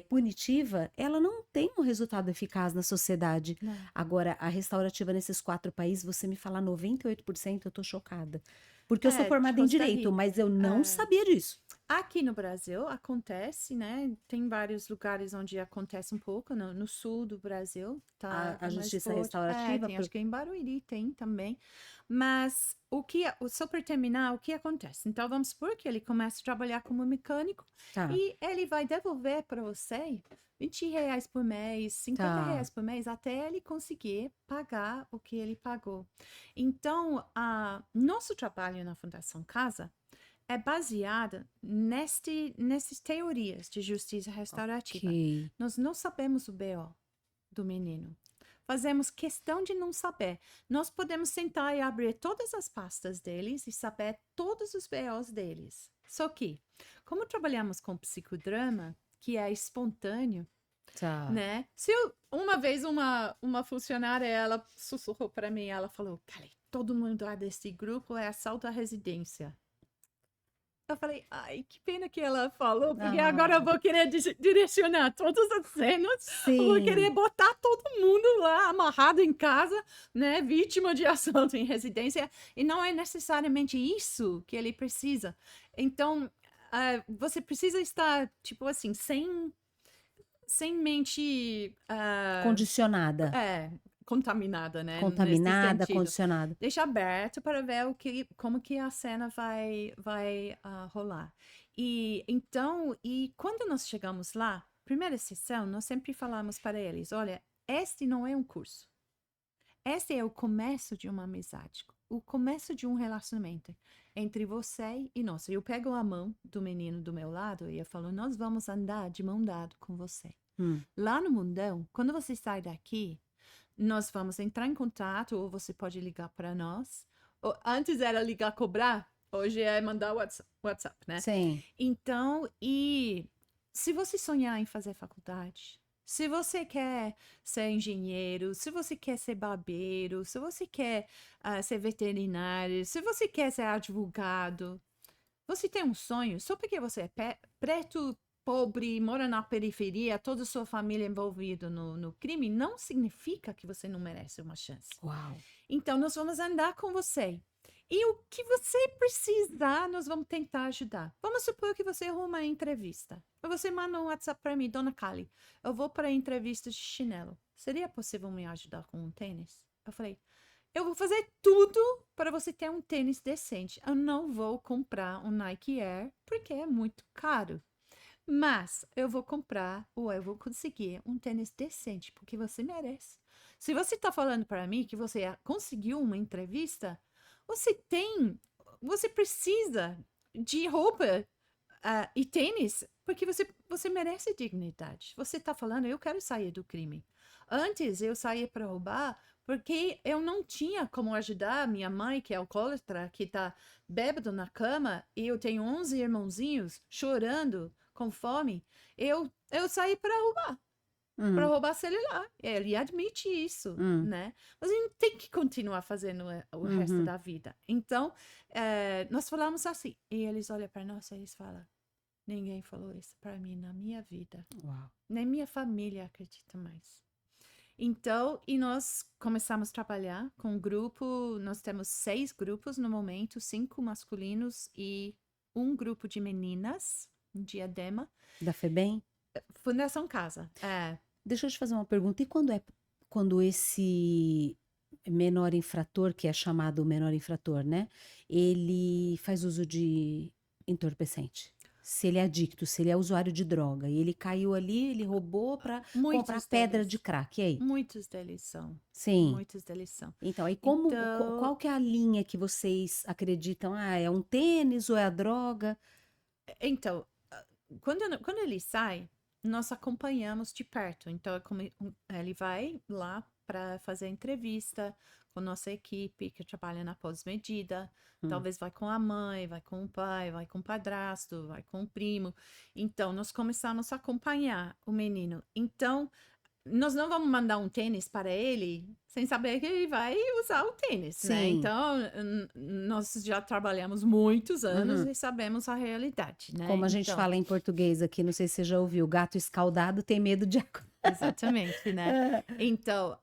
punitiva, ela não tem um resultado eficaz na sociedade. Não. Agora, a restaurativa nesses 4 países, você me falar 98%, eu tô chocada. Porque eu sou É, formada de em Costa direito, Rica. mas eu não sabia disso. Aqui no Brasil acontece, né? Tem vários lugares onde acontece um pouco, no sul do Brasil, tá A mais justiça forte. restaurativa, Tem, acho que em Barueri tem também. Mas só para terminar, o que acontece? Então vamos supor que ele começa a trabalhar como mecânico tá, e ele vai devolver para você R$ 20 por mês, R$ 50 por mês, até ele conseguir pagar o que ele pagou. Então, nosso trabalho na Fundação Casa é baseada nessas teorias de justiça restaurativa. ok. Nós não sabemos o BO do menino. Fazemos questão de não saber. Nós podemos sentar e abrir todas as pastas deles e saber todos os BOs deles. Só que, como trabalhamos com psicodrama, que é espontâneo, Tá. né? Uma vez uma funcionária, ela sussurrou para mim, ela falou, Kali, todo mundo lá desse grupo é assalto à residência. Eu falei, ai, que pena que ela falou, porque agora eu vou querer direcionar todas as cenas, eu vou querer Sim. botar todo mundo lá amarrado em casa, né, vítima de assalto em residência, e não é necessariamente isso que ele precisa. Então, você precisa estar, tipo assim, sem mente Condicionada. contaminada, né? Nesse Contaminada, sentido. condicionada. Deixa aberto para ver como que a cena vai rolar. E então, quando nós chegamos lá, primeira sessão, nós sempre falamos para eles, olha, este não é um curso. Este é o começo de uma amizade, o começo de um relacionamento entre você e nós. Eu pego a mão do menino do meu lado e eu falo, nós vamos andar de mão dada com você. Lá no mundão, quando você sai daqui, nós vamos entrar em contato, ou você pode ligar para nós. Antes era ligar, cobrar, hoje é mandar WhatsApp, né? Sim. Então, e se você sonhar em fazer faculdade, se você quer ser engenheiro, se você quer ser barbeiro, se você quer ser veterinário, se você quer ser advogado, você tem um sonho, só porque você é preto, pobre, mora na periferia, toda a sua família envolvida no crime, não significa que você não merece uma chance. Uau. Então, nós vamos andar com você. E o que você precisar, nós vamos tentar ajudar. Vamos supor que você arruma uma entrevista. Você manda um WhatsApp para mim, Dona Kali, eu vou para a entrevista de chinelo. Seria possível me ajudar com um tênis? Eu falei, eu vou fazer tudo para você ter um tênis decente. Eu não vou comprar um Nike Air, porque é muito caro. Mas eu vou comprar ou eu vou conseguir um tênis decente, porque você merece. Se você está falando para mim que você conseguiu uma entrevista, você precisa de roupa e tênis Porque você merece dignidade. Você tá falando, eu quero sair do crime. Antes eu saía para roubar porque eu não tinha como ajudar minha mãe, que é alcoólatra, que tá bêbado na cama, e eu tenho 11 irmãozinhos chorando com fome. Eu saí para Hum, roubar celular. Ele admite isso, hum, né? Mas a gente tem que continuar fazendo o resto uhum. da vida. Então, nós falamos assim, e eles olham para nós e eles falam, ninguém falou isso para mim na minha vida. Uau. Nem minha família acredita mais. Então, e nós começamos a trabalhar com um grupo, nós temos 6 grupos no momento, 5 masculinos e um grupo de meninas, em Diadema. Da FEBEM? Fundação Casa. Deixa eu te fazer uma pergunta. E quando esse menor infrator, que é chamado menor infrator, né? Ele faz uso de entorpecente. Se ele é adicto, se ele é usuário de droga, e ele caiu ali, ele roubou para comprar Muitos pedra deles, de crack, e aí? muitos deles são, Sim. muitos deles são. Então, aí Então, qual que é a linha que vocês acreditam? Ah, é um tênis ou é a droga? então, quando ele sai, nós acompanhamos de perto. Então, ele vai lá para fazer entrevista com nossa equipe que trabalha na pós-medida. Hum. Talvez vai com a mãe, vai com o pai, vai com o padrasto, vai com o primo. Então, nós começamos a acompanhar o menino. Então, nós não vamos mandar um tênis para ele sem saber que ele vai usar o tênis, né? Sim. Então, nós já trabalhamos muitos anos Uhum. e sabemos a realidade, né? Como a gente Então, fala em português aqui, não sei se você já ouviu, gato escaldado tem medo de água. exatamente, né? Então,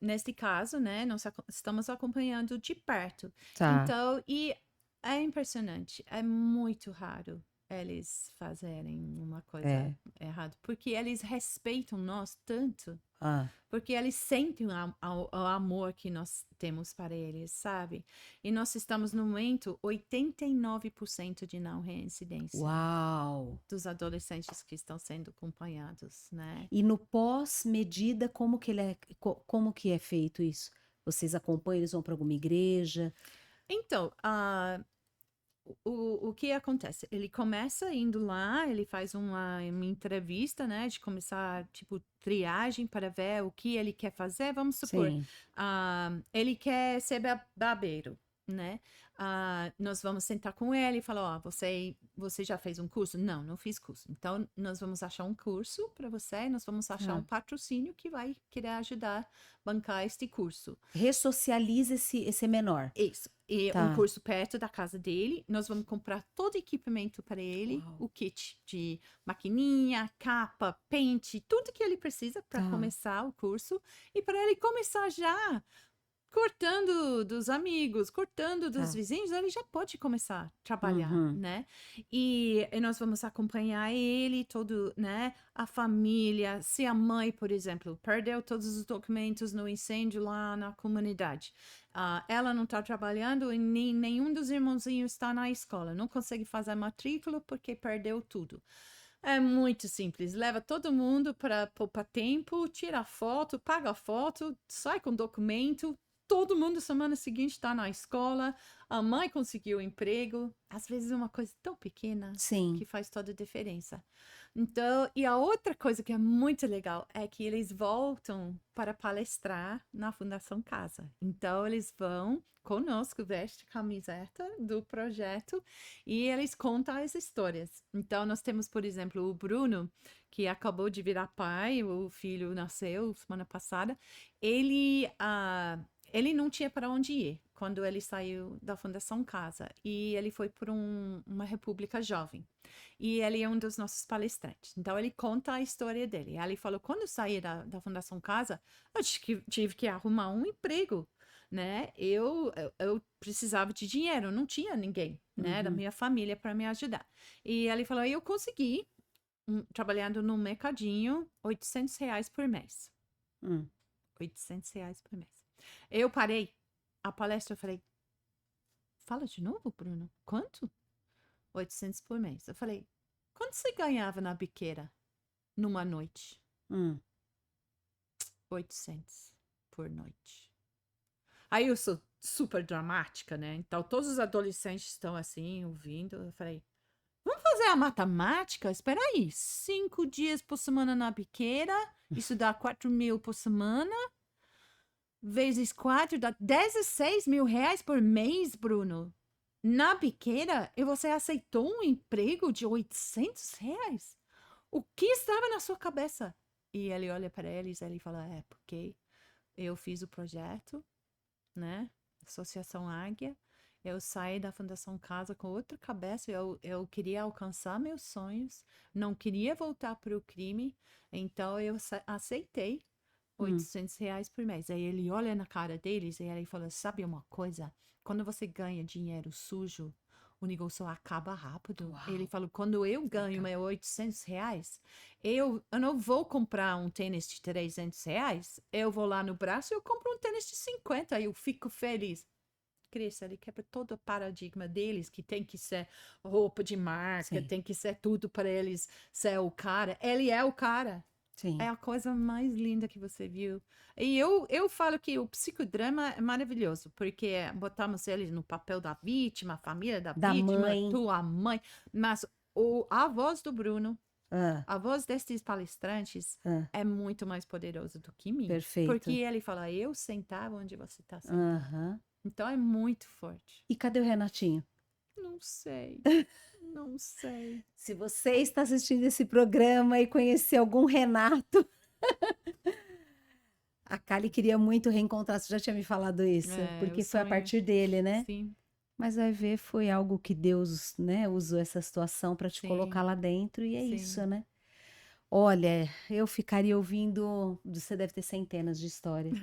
neste caso, né, nós estamos acompanhando de perto. Tá. Então, e é impressionante, é muito raro eles fazerem uma coisa É. errada, porque eles respeitam nós tanto. Ah, Porque eles sentem o amor que nós temos para eles, sabe? E nós estamos no momento 89% de não reincidência uau! dos adolescentes que estão sendo acompanhados, né? E no pós-medida, como que é feito isso? Vocês acompanham, eles vão para alguma igreja? Então, o que acontece? Ele começa indo lá, ele faz uma entrevista, né? De começar, tipo, triagem para ver o que ele quer fazer. Vamos supor, Sim. ele quer ser barbeiro, né? Nós vamos sentar com ele e falar, ó, você já fez um curso? Não, não fiz curso. Então, nós vamos achar um curso para você, nós vamos achar Tá. um patrocínio que vai querer ajudar a bancar este curso. Ressocializa esse menor. Isso. E um Tá. curso perto da casa dele. Nós vamos comprar todo o equipamento para ele, Uau. o kit de maquininha, capa, pente, tudo que ele precisa para Tá. começar o curso e para ele começar já cortando dos amigos, cortando dos Tá. vizinhos, ele já pode começar a trabalhar, Uhum. né? E nós vamos acompanhar ele, todo, né? A família, se a mãe, por exemplo, perdeu todos os documentos no incêndio lá na comunidade, ela não está trabalhando e nenhum dos irmãozinhos está na escola, não consegue fazer a matrícula porque perdeu tudo. É muito simples. Leva todo mundo para poupar tempo, tira a foto, paga a foto, sai com o documento. Todo mundo semana seguinte está na escola. A mãe conseguiu emprego. Às vezes é uma coisa tão pequena Sim. que faz toda a diferença. Então, e a outra coisa que é muito legal é que eles voltam para palestrar na Fundação Casa. Então, eles vão conosco, veste a camiseta do projeto e eles contam as histórias. Então, nós temos, por exemplo, o Bruno, que acabou de virar pai, o filho nasceu semana passada. Ele não tinha para onde ir quando ele saiu da Fundação Casa e ele foi por uma república jovem. E ele é um dos nossos palestrantes. Então, ele conta a história dele. Aí ele falou, quando eu saí da Fundação Casa, eu tive que arrumar um emprego, né? Eu precisava de dinheiro, não tinha ninguém, né? Da minha família para me ajudar. E ele falou, eu consegui, trabalhando no mercadinho, R$ 800 por mês. R$ 800 por mês. Eu parei a palestra, eu falei, fala de novo, Bruno? Quanto? 800 por mês. Eu falei, quanto você ganhava na biqueira numa noite? 800 por noite. Aí eu sou super dramática, né? Então todos os adolescentes estão assim, ouvindo. Eu falei, vamos fazer olha a matemática, espera aí, 5 dias por semana na biqueira, isso dá 4.000 por semana, vezes 4 dá 16 mil reais por mês, Bruno. Na biqueira, e você aceitou um emprego de 800 reais? O que estava na sua cabeça? E ele olha para eles e ele fala, porque eu fiz o projeto, né? Associação Águia. Eu saí da Fundação Casa com outra cabeça. Eu queria alcançar meus sonhos. Não queria voltar para o crime. Então, eu aceitei Hum. 800 reais por mês. Aí ele olha na cara deles e ele fala, sabe uma coisa? Quando você ganha dinheiro sujo, o negócio acaba rápido. Uau. Ele falou, quando eu ganho meu 800 reais, eu não vou comprar um tênis de 300 reais. Eu vou lá no braço e eu compro um tênis de 50 e eu fico feliz. Cris, ele quebra todo o paradigma deles, que tem que ser roupa de marca, Sim. tem que ser tudo para eles ser o cara. Ele é o cara. Sim. É a coisa mais linda que você viu. E eu falo que o psicodrama é maravilhoso, porque botamos ele no papel da vítima, a família da vítima, mãe. tua mãe. Mas a voz do Bruno, Ah, a voz destes palestrantes ah, é muito mais poderosa do que minha. perfeito. Porque ele fala, eu sentava onde você está sentado. Aham. Então é muito forte. E cadê o Renatinho? Não sei. Não sei. Se você está assistindo esse programa e conhecer algum Renato, a Kali queria muito reencontrar. Você já tinha me falado isso, porque Eu foi a sonho. partir dele, né? Sim. Mas vai ver, foi algo que Deus, né, usou essa situação para te Sim. colocar lá dentro e é Sim. isso, né? Olha, eu ficaria ouvindo, você deve ter centenas de histórias.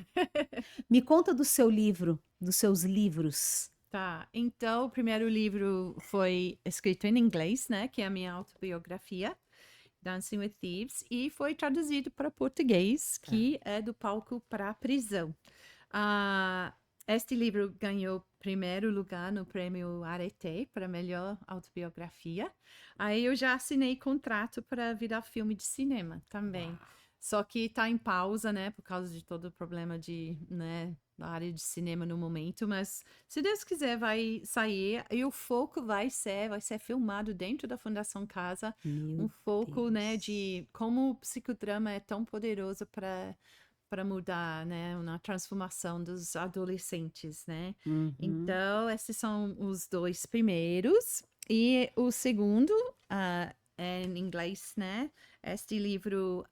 Me conta do seu livro, dos seus livros. Tá, então o primeiro livro foi escrito em inglês, né, que é a minha autobiografia, Dancing with Thieves, e foi traduzido para português, que é do palco para a prisão. Este livro ganhou primeiro lugar no prêmio Arete para melhor autobiografia. Aí eu já assinei contrato para virar filme de cinema também. Uau. Só que está em pausa, né, por causa de todo o problema de, né, da área de cinema no momento, mas se Deus quiser vai sair e o foco vai ser filmado dentro da Fundação Casa, Meu um foco, né, Deus. de como o psicodrama é tão poderoso para mudar, né, na transformação dos adolescentes, né? Uhum. Então, esses são os dois primeiros. E o segundo, é em inglês, né? Este livro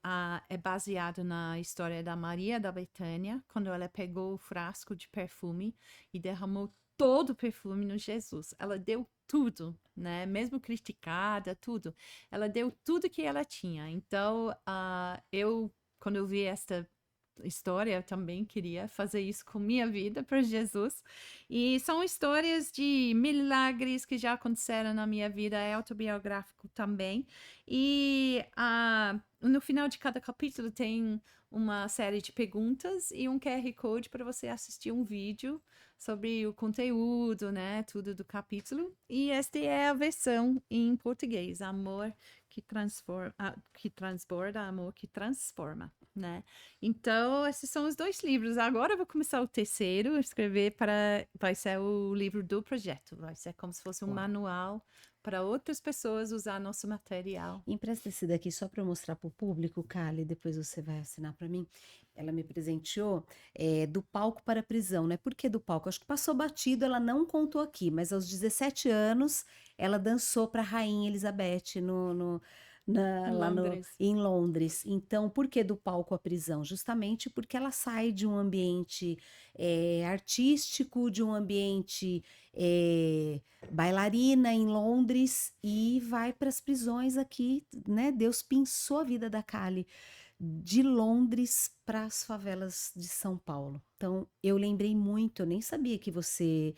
é baseado na história da Maria da Betânia, quando ela pegou o frasco de perfume e derramou todo o perfume no Jesus. Ela deu tudo, né? Mesmo criticada, tudo. Ela deu tudo que ela tinha. Então, quando eu vi esta história, eu também queria fazer isso com minha vida para Jesus. E são histórias de milagres que já aconteceram na minha vida, é autobiográfico também. E no final de cada capítulo tem uma série de perguntas e um QR Code para você assistir um vídeo sobre o conteúdo, né, tudo do capítulo. E esta é a versão em português, Amor que transborda, Amor que transforma, né? Então, esses são os dois livros. Agora eu vou começar o terceiro, vai ser o livro do projeto. Vai ser como se fosse um Uau. manual para outras pessoas usar nosso material. Empresta esse daqui só para eu mostrar para o público, Kali, depois você vai assinar para mim. Ela me presenteou do palco para a prisão, né? Por que do palco? Acho que passou batido, ela não contou aqui, mas aos 17 anos ela dançou para a Rainha Elizabeth lá Londres. em Londres. Então, por que do palco à prisão? Justamente porque ela sai de um ambiente artístico, de um ambiente bailarina em Londres e vai para as prisões aqui, né? Deus pensou a vida da Kali de Londres para as favelas de São Paulo. Então, eu lembrei muito, eu nem sabia que você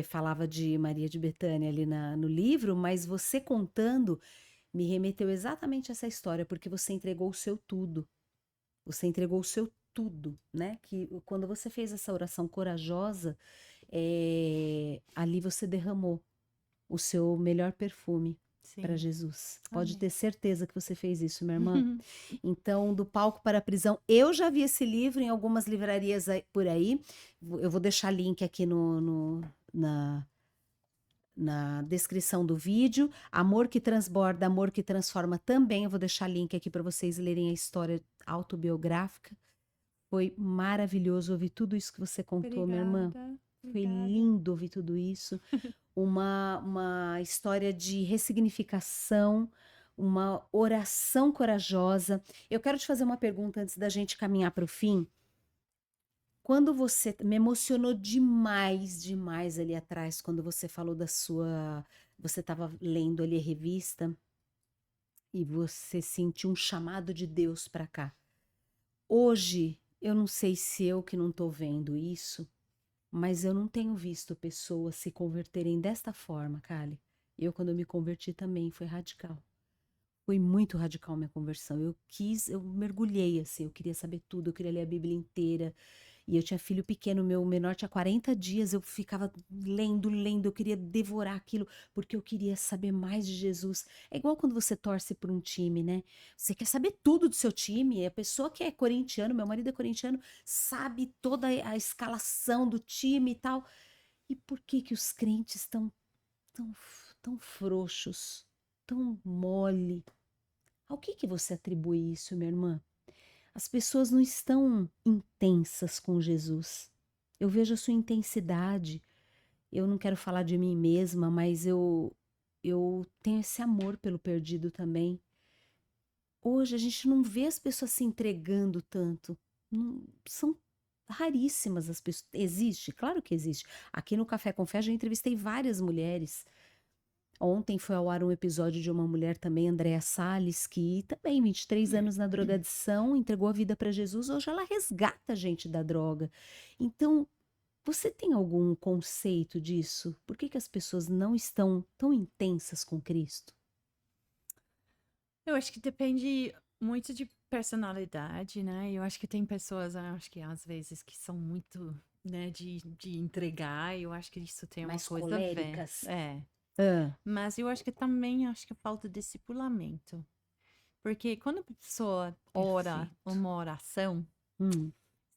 falava de Maria de Betânia ali no livro, mas você contando me remeteu exatamente a essa história, porque você entregou o seu tudo. Você entregou o seu tudo, né? Que quando você fez essa oração corajosa, ali você derramou o seu melhor perfume para Jesus. Pode Amém. ter certeza que você fez isso, minha irmã. Então, do palco para a prisão, eu já vi esse livro em algumas livrarias por aí. Eu vou deixar link aqui na descrição do vídeo. Amor que Transborda, Amor que Transforma também. Eu vou deixar link aqui para vocês lerem a história autobiográfica. Foi maravilhoso ouvir tudo isso que você contou, minha irmã. Obrigada. Foi Obrigada. lindo ouvir tudo isso. Uma história de ressignificação, uma oração corajosa. Eu quero te fazer uma pergunta antes da gente caminhar para o fim. Quando você me emocionou demais, demais ali atrás, quando você falou da sua. Você estava lendo ali a revista e você sentiu um chamado de Deus para cá. Hoje, eu não sei se eu que não estou vendo isso, mas eu não tenho visto pessoas se converterem desta forma, Kali. Eu, quando eu me converti também, foi radical. Foi muito radical minha conversão. Eu mergulhei assim, eu queria saber tudo, eu queria ler a Bíblia inteira. E eu tinha filho pequeno, meu menor tinha 40 dias, eu ficava lendo, eu queria devorar aquilo, porque eu queria saber mais de Jesus. É igual quando você torce por um time, né? Você quer saber tudo do seu time, a pessoa que é corintiano, meu marido é corintiano, sabe toda a escalação do time e tal. E por que que os crentes estão tão frouxos, tão mole? Ao que você atribui isso, minha irmã? As pessoas não estão intensas com Jesus. Eu vejo a sua intensidade. Eu não quero falar de mim mesma, mas eu tenho esse amor pelo perdido também. Hoje a gente não vê as pessoas se entregando tanto. São raríssimas as pessoas. Existe? Claro que existe. Aqui no Café com Fé eu já entrevistei várias mulheres. Ontem foi ao ar um episódio de uma mulher também, Andréa Salles, que também, 23 anos na drogadição, entregou a vida para Jesus. Hoje ela resgata a gente da droga. Então, você tem algum conceito disso? Por que que as pessoas não estão tão intensas com Cristo? Eu acho que depende muito de personalidade, né? Eu acho que tem pessoas, eu acho que às vezes que são muito, né, de entregar. Eu acho que isso tem uma Mais coisa a ver. coléricas? É. Ah, Mas eu acho que também acho que falta discipulamento. Porque quando a pessoa ora perfeito. uma oração, Hum,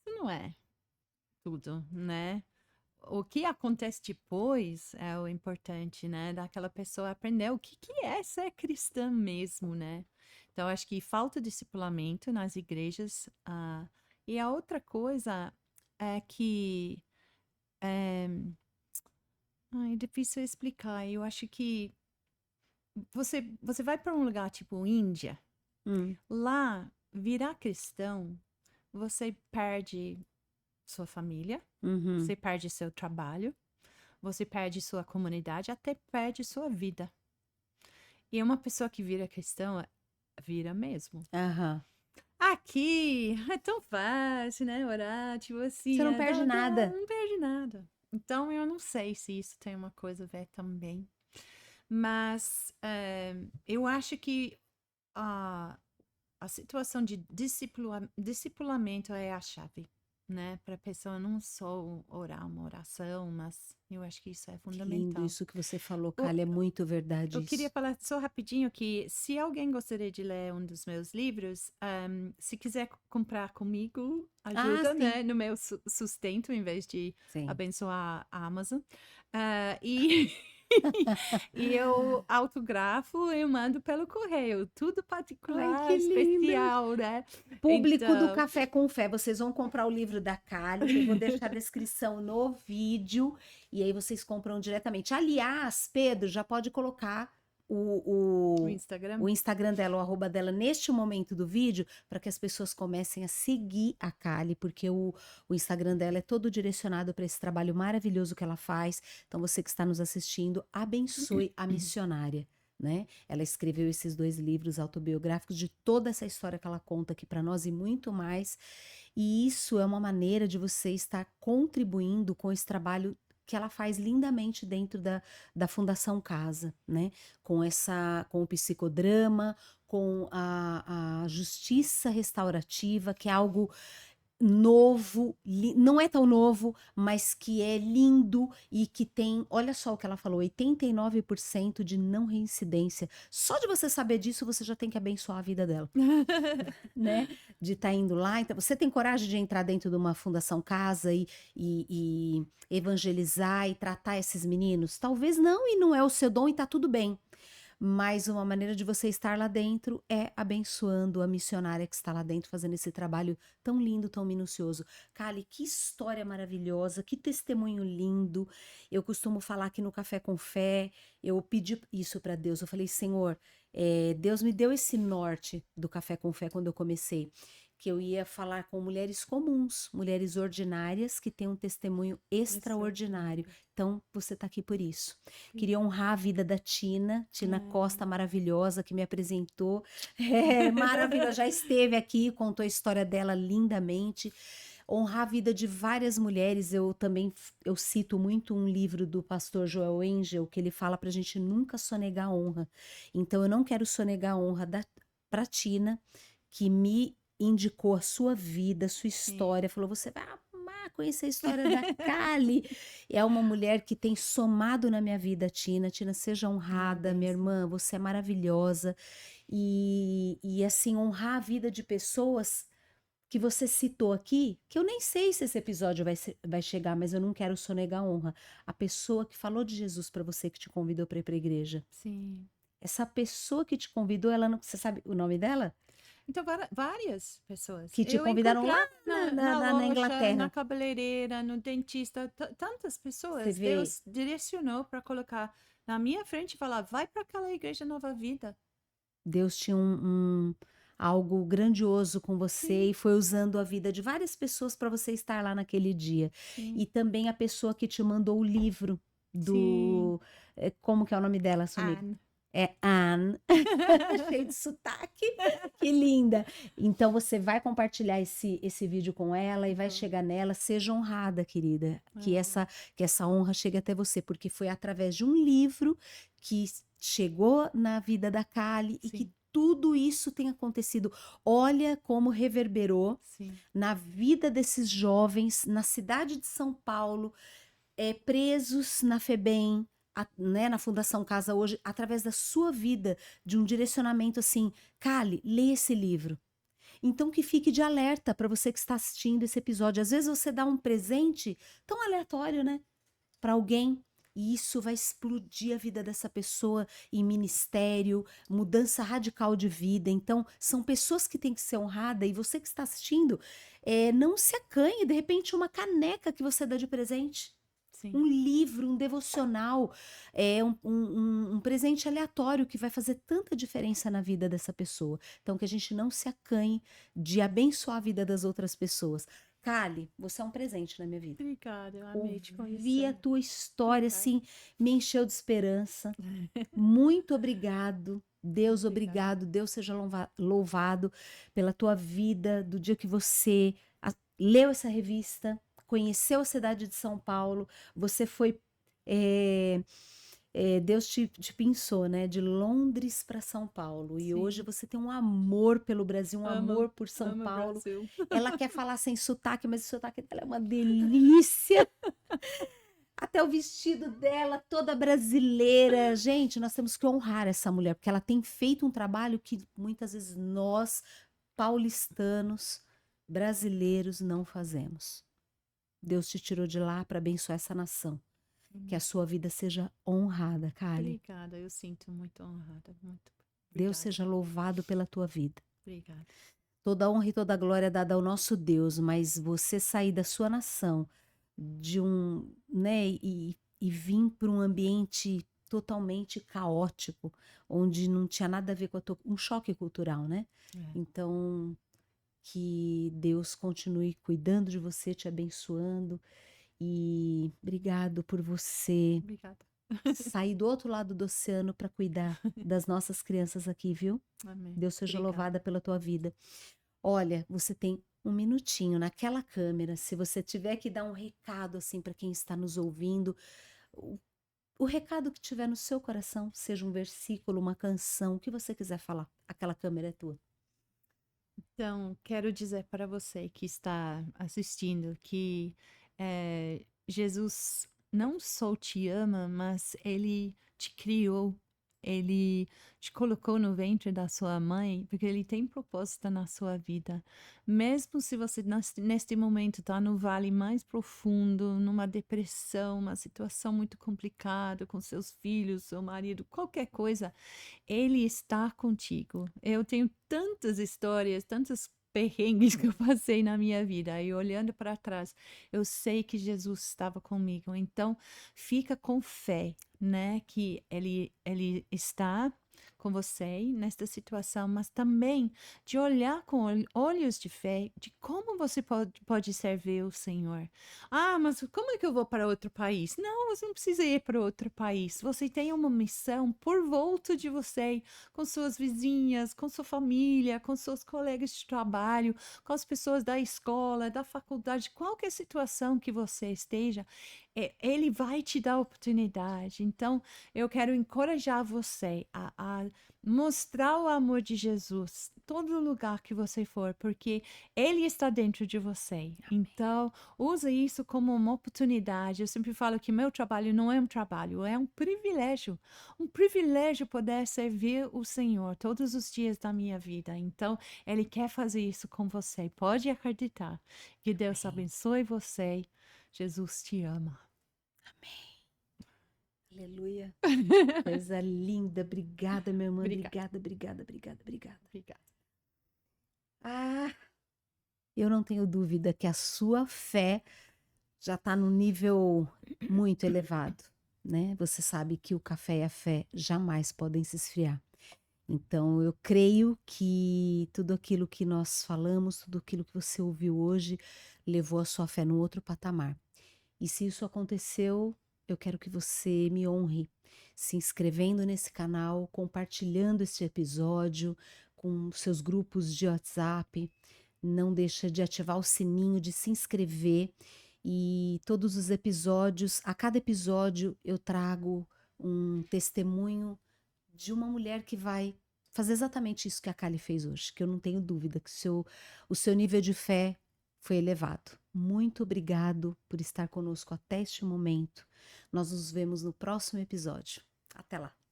isso não é tudo, né? O que acontece depois é o importante, né? Daquela pessoa aprender o que é ser cristã mesmo, né? Então, acho que falta discipulamento nas igrejas. E a outra coisa é que é difícil explicar. Eu acho que você vai para um lugar tipo Índia, hum, lá, virar cristão, você perde sua família, uhum. você perde seu trabalho, você perde sua comunidade, até perde sua vida. E uma pessoa que vira cristão, vira mesmo. Aham. Aqui é tão fácil, né? Orar, tipo assim, Você não perde nada. não perde nada. Então eu não sei se isso tem uma coisa a ver também. Mas eu acho que a situação de discipulamento é a chave, né? Para a pessoa não só orar uma oração, mas eu acho que isso é Que lindo fundamental. isso que você falou, O- Kali. É muito verdade Eu queria isso. falar só rapidinho que se alguém gostaria de ler um dos meus livros, se quiser comprar comigo, Ah, ajuda, sim. né, no meu sustento, em vez de Sim. abençoar a Amazon. E, e eu autografo e mando pelo correio, tudo Ai, particular, que linda! especial, né? Público do Então, Café com Fé, vocês vão comprar o livro da Kali, eu vou deixar a descrição no vídeo, e aí vocês compram diretamente. Aliás, Pedro, já pode colocar o o, Instagram. o Instagram dela, o arroba dela, neste momento do vídeo, para que as pessoas comecem a seguir a Kali, porque o Instagram dela é todo direcionado para esse trabalho maravilhoso que ela faz. Então, você que está nos assistindo, abençoe a missionária. Né? Ela escreveu esses 2 livros autobiográficos de toda essa história que ela conta aqui para nós e muito mais. E isso é uma maneira de você estar contribuindo com esse trabalho que ela faz lindamente dentro da Fundação Casa, né? Com o psicodrama, com a justiça restaurativa, que é algo novo, não é tão novo, mas que é lindo e que tem, olha só o que ela falou, 89% de não reincidência. Só de você saber disso, você já tem que abençoar a vida dela, né? De estar indo lá. Então, você tem coragem de entrar dentro de uma fundação casa e evangelizar e tratar esses meninos? Talvez não, e não é o seu dom e tá tudo bem. Mas uma maneira de você estar lá dentro é abençoando a missionária que está lá dentro, fazendo esse trabalho tão lindo, tão minucioso. Kali, que história maravilhosa, que testemunho lindo. Eu costumo falar aqui no Café com Fé, eu pedi isso para Deus. Eu falei, Senhor, Deus me deu esse norte do Café com Fé quando eu comecei, que eu ia falar com mulheres comuns, mulheres ordinárias que têm um testemunho extraordinário. Então, você está aqui por isso. Queria honrar a vida da Tina Costa, maravilhosa, que me apresentou. Maravilhosa, já esteve aqui, contou a história dela lindamente. Honrar a vida de várias mulheres. Eu cito muito um livro do pastor Joel Angel, que ele fala para a gente nunca sonegar a honra. Então, eu não quero sonegar a honra para Tina, que me indicou a sua vida, a sua história, falou, você vai amar conhecer a história da Kali. É uma mulher que tem somado na minha vida, Tina. Tina, seja honrada, minha irmã, você é maravilhosa. E assim, honrar a vida de pessoas que você citou aqui, que eu nem sei se esse episódio vai chegar, mas eu não quero sonegar a honra. A pessoa que falou de Jesus para você, que te convidou para ir para a igreja. Sim. Essa pessoa que te convidou, ela não, você sabe o nome dela? Então, várias pessoas. Que te Eu convidaram lá encontrei na loja, Inglaterra. na cabeleireira, no dentista, tantas Você pessoas. vê, Deus direcionou para colocar na minha frente e falar, vai para aquela igreja Nova Vida. Deus tinha algo grandioso com você e foi usando a vida de várias pessoas para você estar lá naquele dia. Sim. E também a pessoa que te mandou o livro do... como que é o nome dela, sua amiga? Anne. É Anne. Cheio de sotaque. Que linda. Então você vai compartilhar esse vídeo com ela e vai chegar nela. Seja honrada, querida. Que essa honra chegue até você, porque foi através de um livro que chegou na vida da Kali e que tudo isso tem acontecido. Olha como reverberou na vida desses jovens na cidade de São Paulo, presos na FEBEM, né, na Fundação Casa Hoje, através da sua vida, de um direcionamento assim, Kali, lê esse livro. Então que fique de alerta para você que está assistindo esse episódio. Às vezes você dá um presente tão aleatório, né, para alguém, e isso vai explodir a vida dessa pessoa em ministério, mudança radical de vida. Então, são pessoas que têm que ser honradas, e você que está assistindo, não se acanhe, de repente uma caneca que você dá de presente. Um livro, um devocional, um presente aleatório que vai fazer tanta diferença na vida dessa pessoa. Então, que a gente não se acanhe de abençoar a vida das outras pessoas. Kali, você é um presente na minha vida. Obrigada, eu amei te conhecer. Ouvir a tua história, assim, me encheu de esperança. Muito obrigado. Deus, obrigado. Deus seja louvado pela tua vida, do dia que você leu essa revista, conheceu a cidade de São Paulo, você foi... Deus te pensou, né? De Londres para São Paulo. E hoje você tem um amor pelo Brasil, um amor por São Paulo. Ela quer falar sem sotaque, mas o sotaque dela é uma delícia. Até o vestido dela, toda brasileira. Gente, nós temos que honrar essa mulher, porque ela tem feito um trabalho que muitas vezes nós, paulistanos, brasileiros, não fazemos. Deus te tirou de lá para abençoar essa nação. Que a sua vida seja honrada, Kali. Obrigada, eu sinto muito honrada. Muito Deus seja louvado pela tua vida. Obrigada. Toda honra e toda glória é dada ao nosso Deus, mas você sair da sua nação, né, e vir para um ambiente totalmente caótico, onde não tinha nada a ver com um choque cultural, né? Então, que Deus continue cuidando de você, te abençoando. E obrigado por você sair do outro lado do oceano para cuidar das nossas crianças aqui, viu? Amém. Deus seja louvada pela tua vida. Olha, você tem um minutinho naquela câmera, se você tiver que dar um recado assim para quem está nos ouvindo, o recado que tiver no seu coração, seja um versículo, uma canção, o que você quiser falar, aquela câmera é tua. Então, quero dizer para você que está assistindo que Jesus não só te ama, mas ele te criou, ele te colocou no ventre da sua mãe, porque ele tem propósito na sua vida. Mesmo se você neste momento está no vale mais profundo, numa depressão, uma situação muito complicada com seus filhos, seu marido, qualquer coisa, ele está contigo. Eu tenho tantas histórias, tantos perrengues que eu passei na minha vida. E olhando para trás, eu sei que Jesus estava comigo. Então, fica com fé, né? Que ele está com você nesta situação, mas também de olhar com olhos de fé de como você pode servir o Senhor. Ah, mas como é que eu vou para outro país? Não, você não precisa ir para outro país. Você tem uma missão por volta de você, com suas vizinhas, com sua família, com seus colegas de trabalho, com as pessoas da escola, da faculdade, qualquer situação que você esteja, ele vai te dar oportunidade. Então, eu quero encorajar você a mostrar o amor de Jesus todo lugar que você for, porque ele está dentro de você. Então, use isso como uma oportunidade. Eu sempre falo que meu trabalho não é um trabalho, é um privilégio. Um privilégio poder servir o Senhor todos os dias da minha vida. Então, Ele quer fazer isso com você. Pode acreditar. Que Deus Amém. abençoe você. Jesus te ama. Aleluia. Coisa linda. Obrigada, minha irmã. Obrigada. Obrigada, obrigada, obrigada, obrigada. Obrigada. Ah, eu não tenho dúvida que a sua fé já está num nível muito elevado, né? Você sabe que o café e a fé jamais podem se esfriar. Então, eu creio que tudo aquilo que nós falamos, tudo aquilo que você ouviu hoje, levou a sua fé num outro patamar. E se isso aconteceu, eu quero que você me honre, se inscrevendo nesse canal, compartilhando esse episódio com seus grupos de WhatsApp. Não deixa de ativar o sininho, de se inscrever. E todos os episódios, a cada episódio eu trago um testemunho de uma mulher que vai fazer exatamente isso que a Kali fez hoje, que eu não tenho dúvida que o seu nível de fé foi elevado. Muito obrigado por estar conosco até este momento. Nós nos vemos no próximo episódio. Até lá!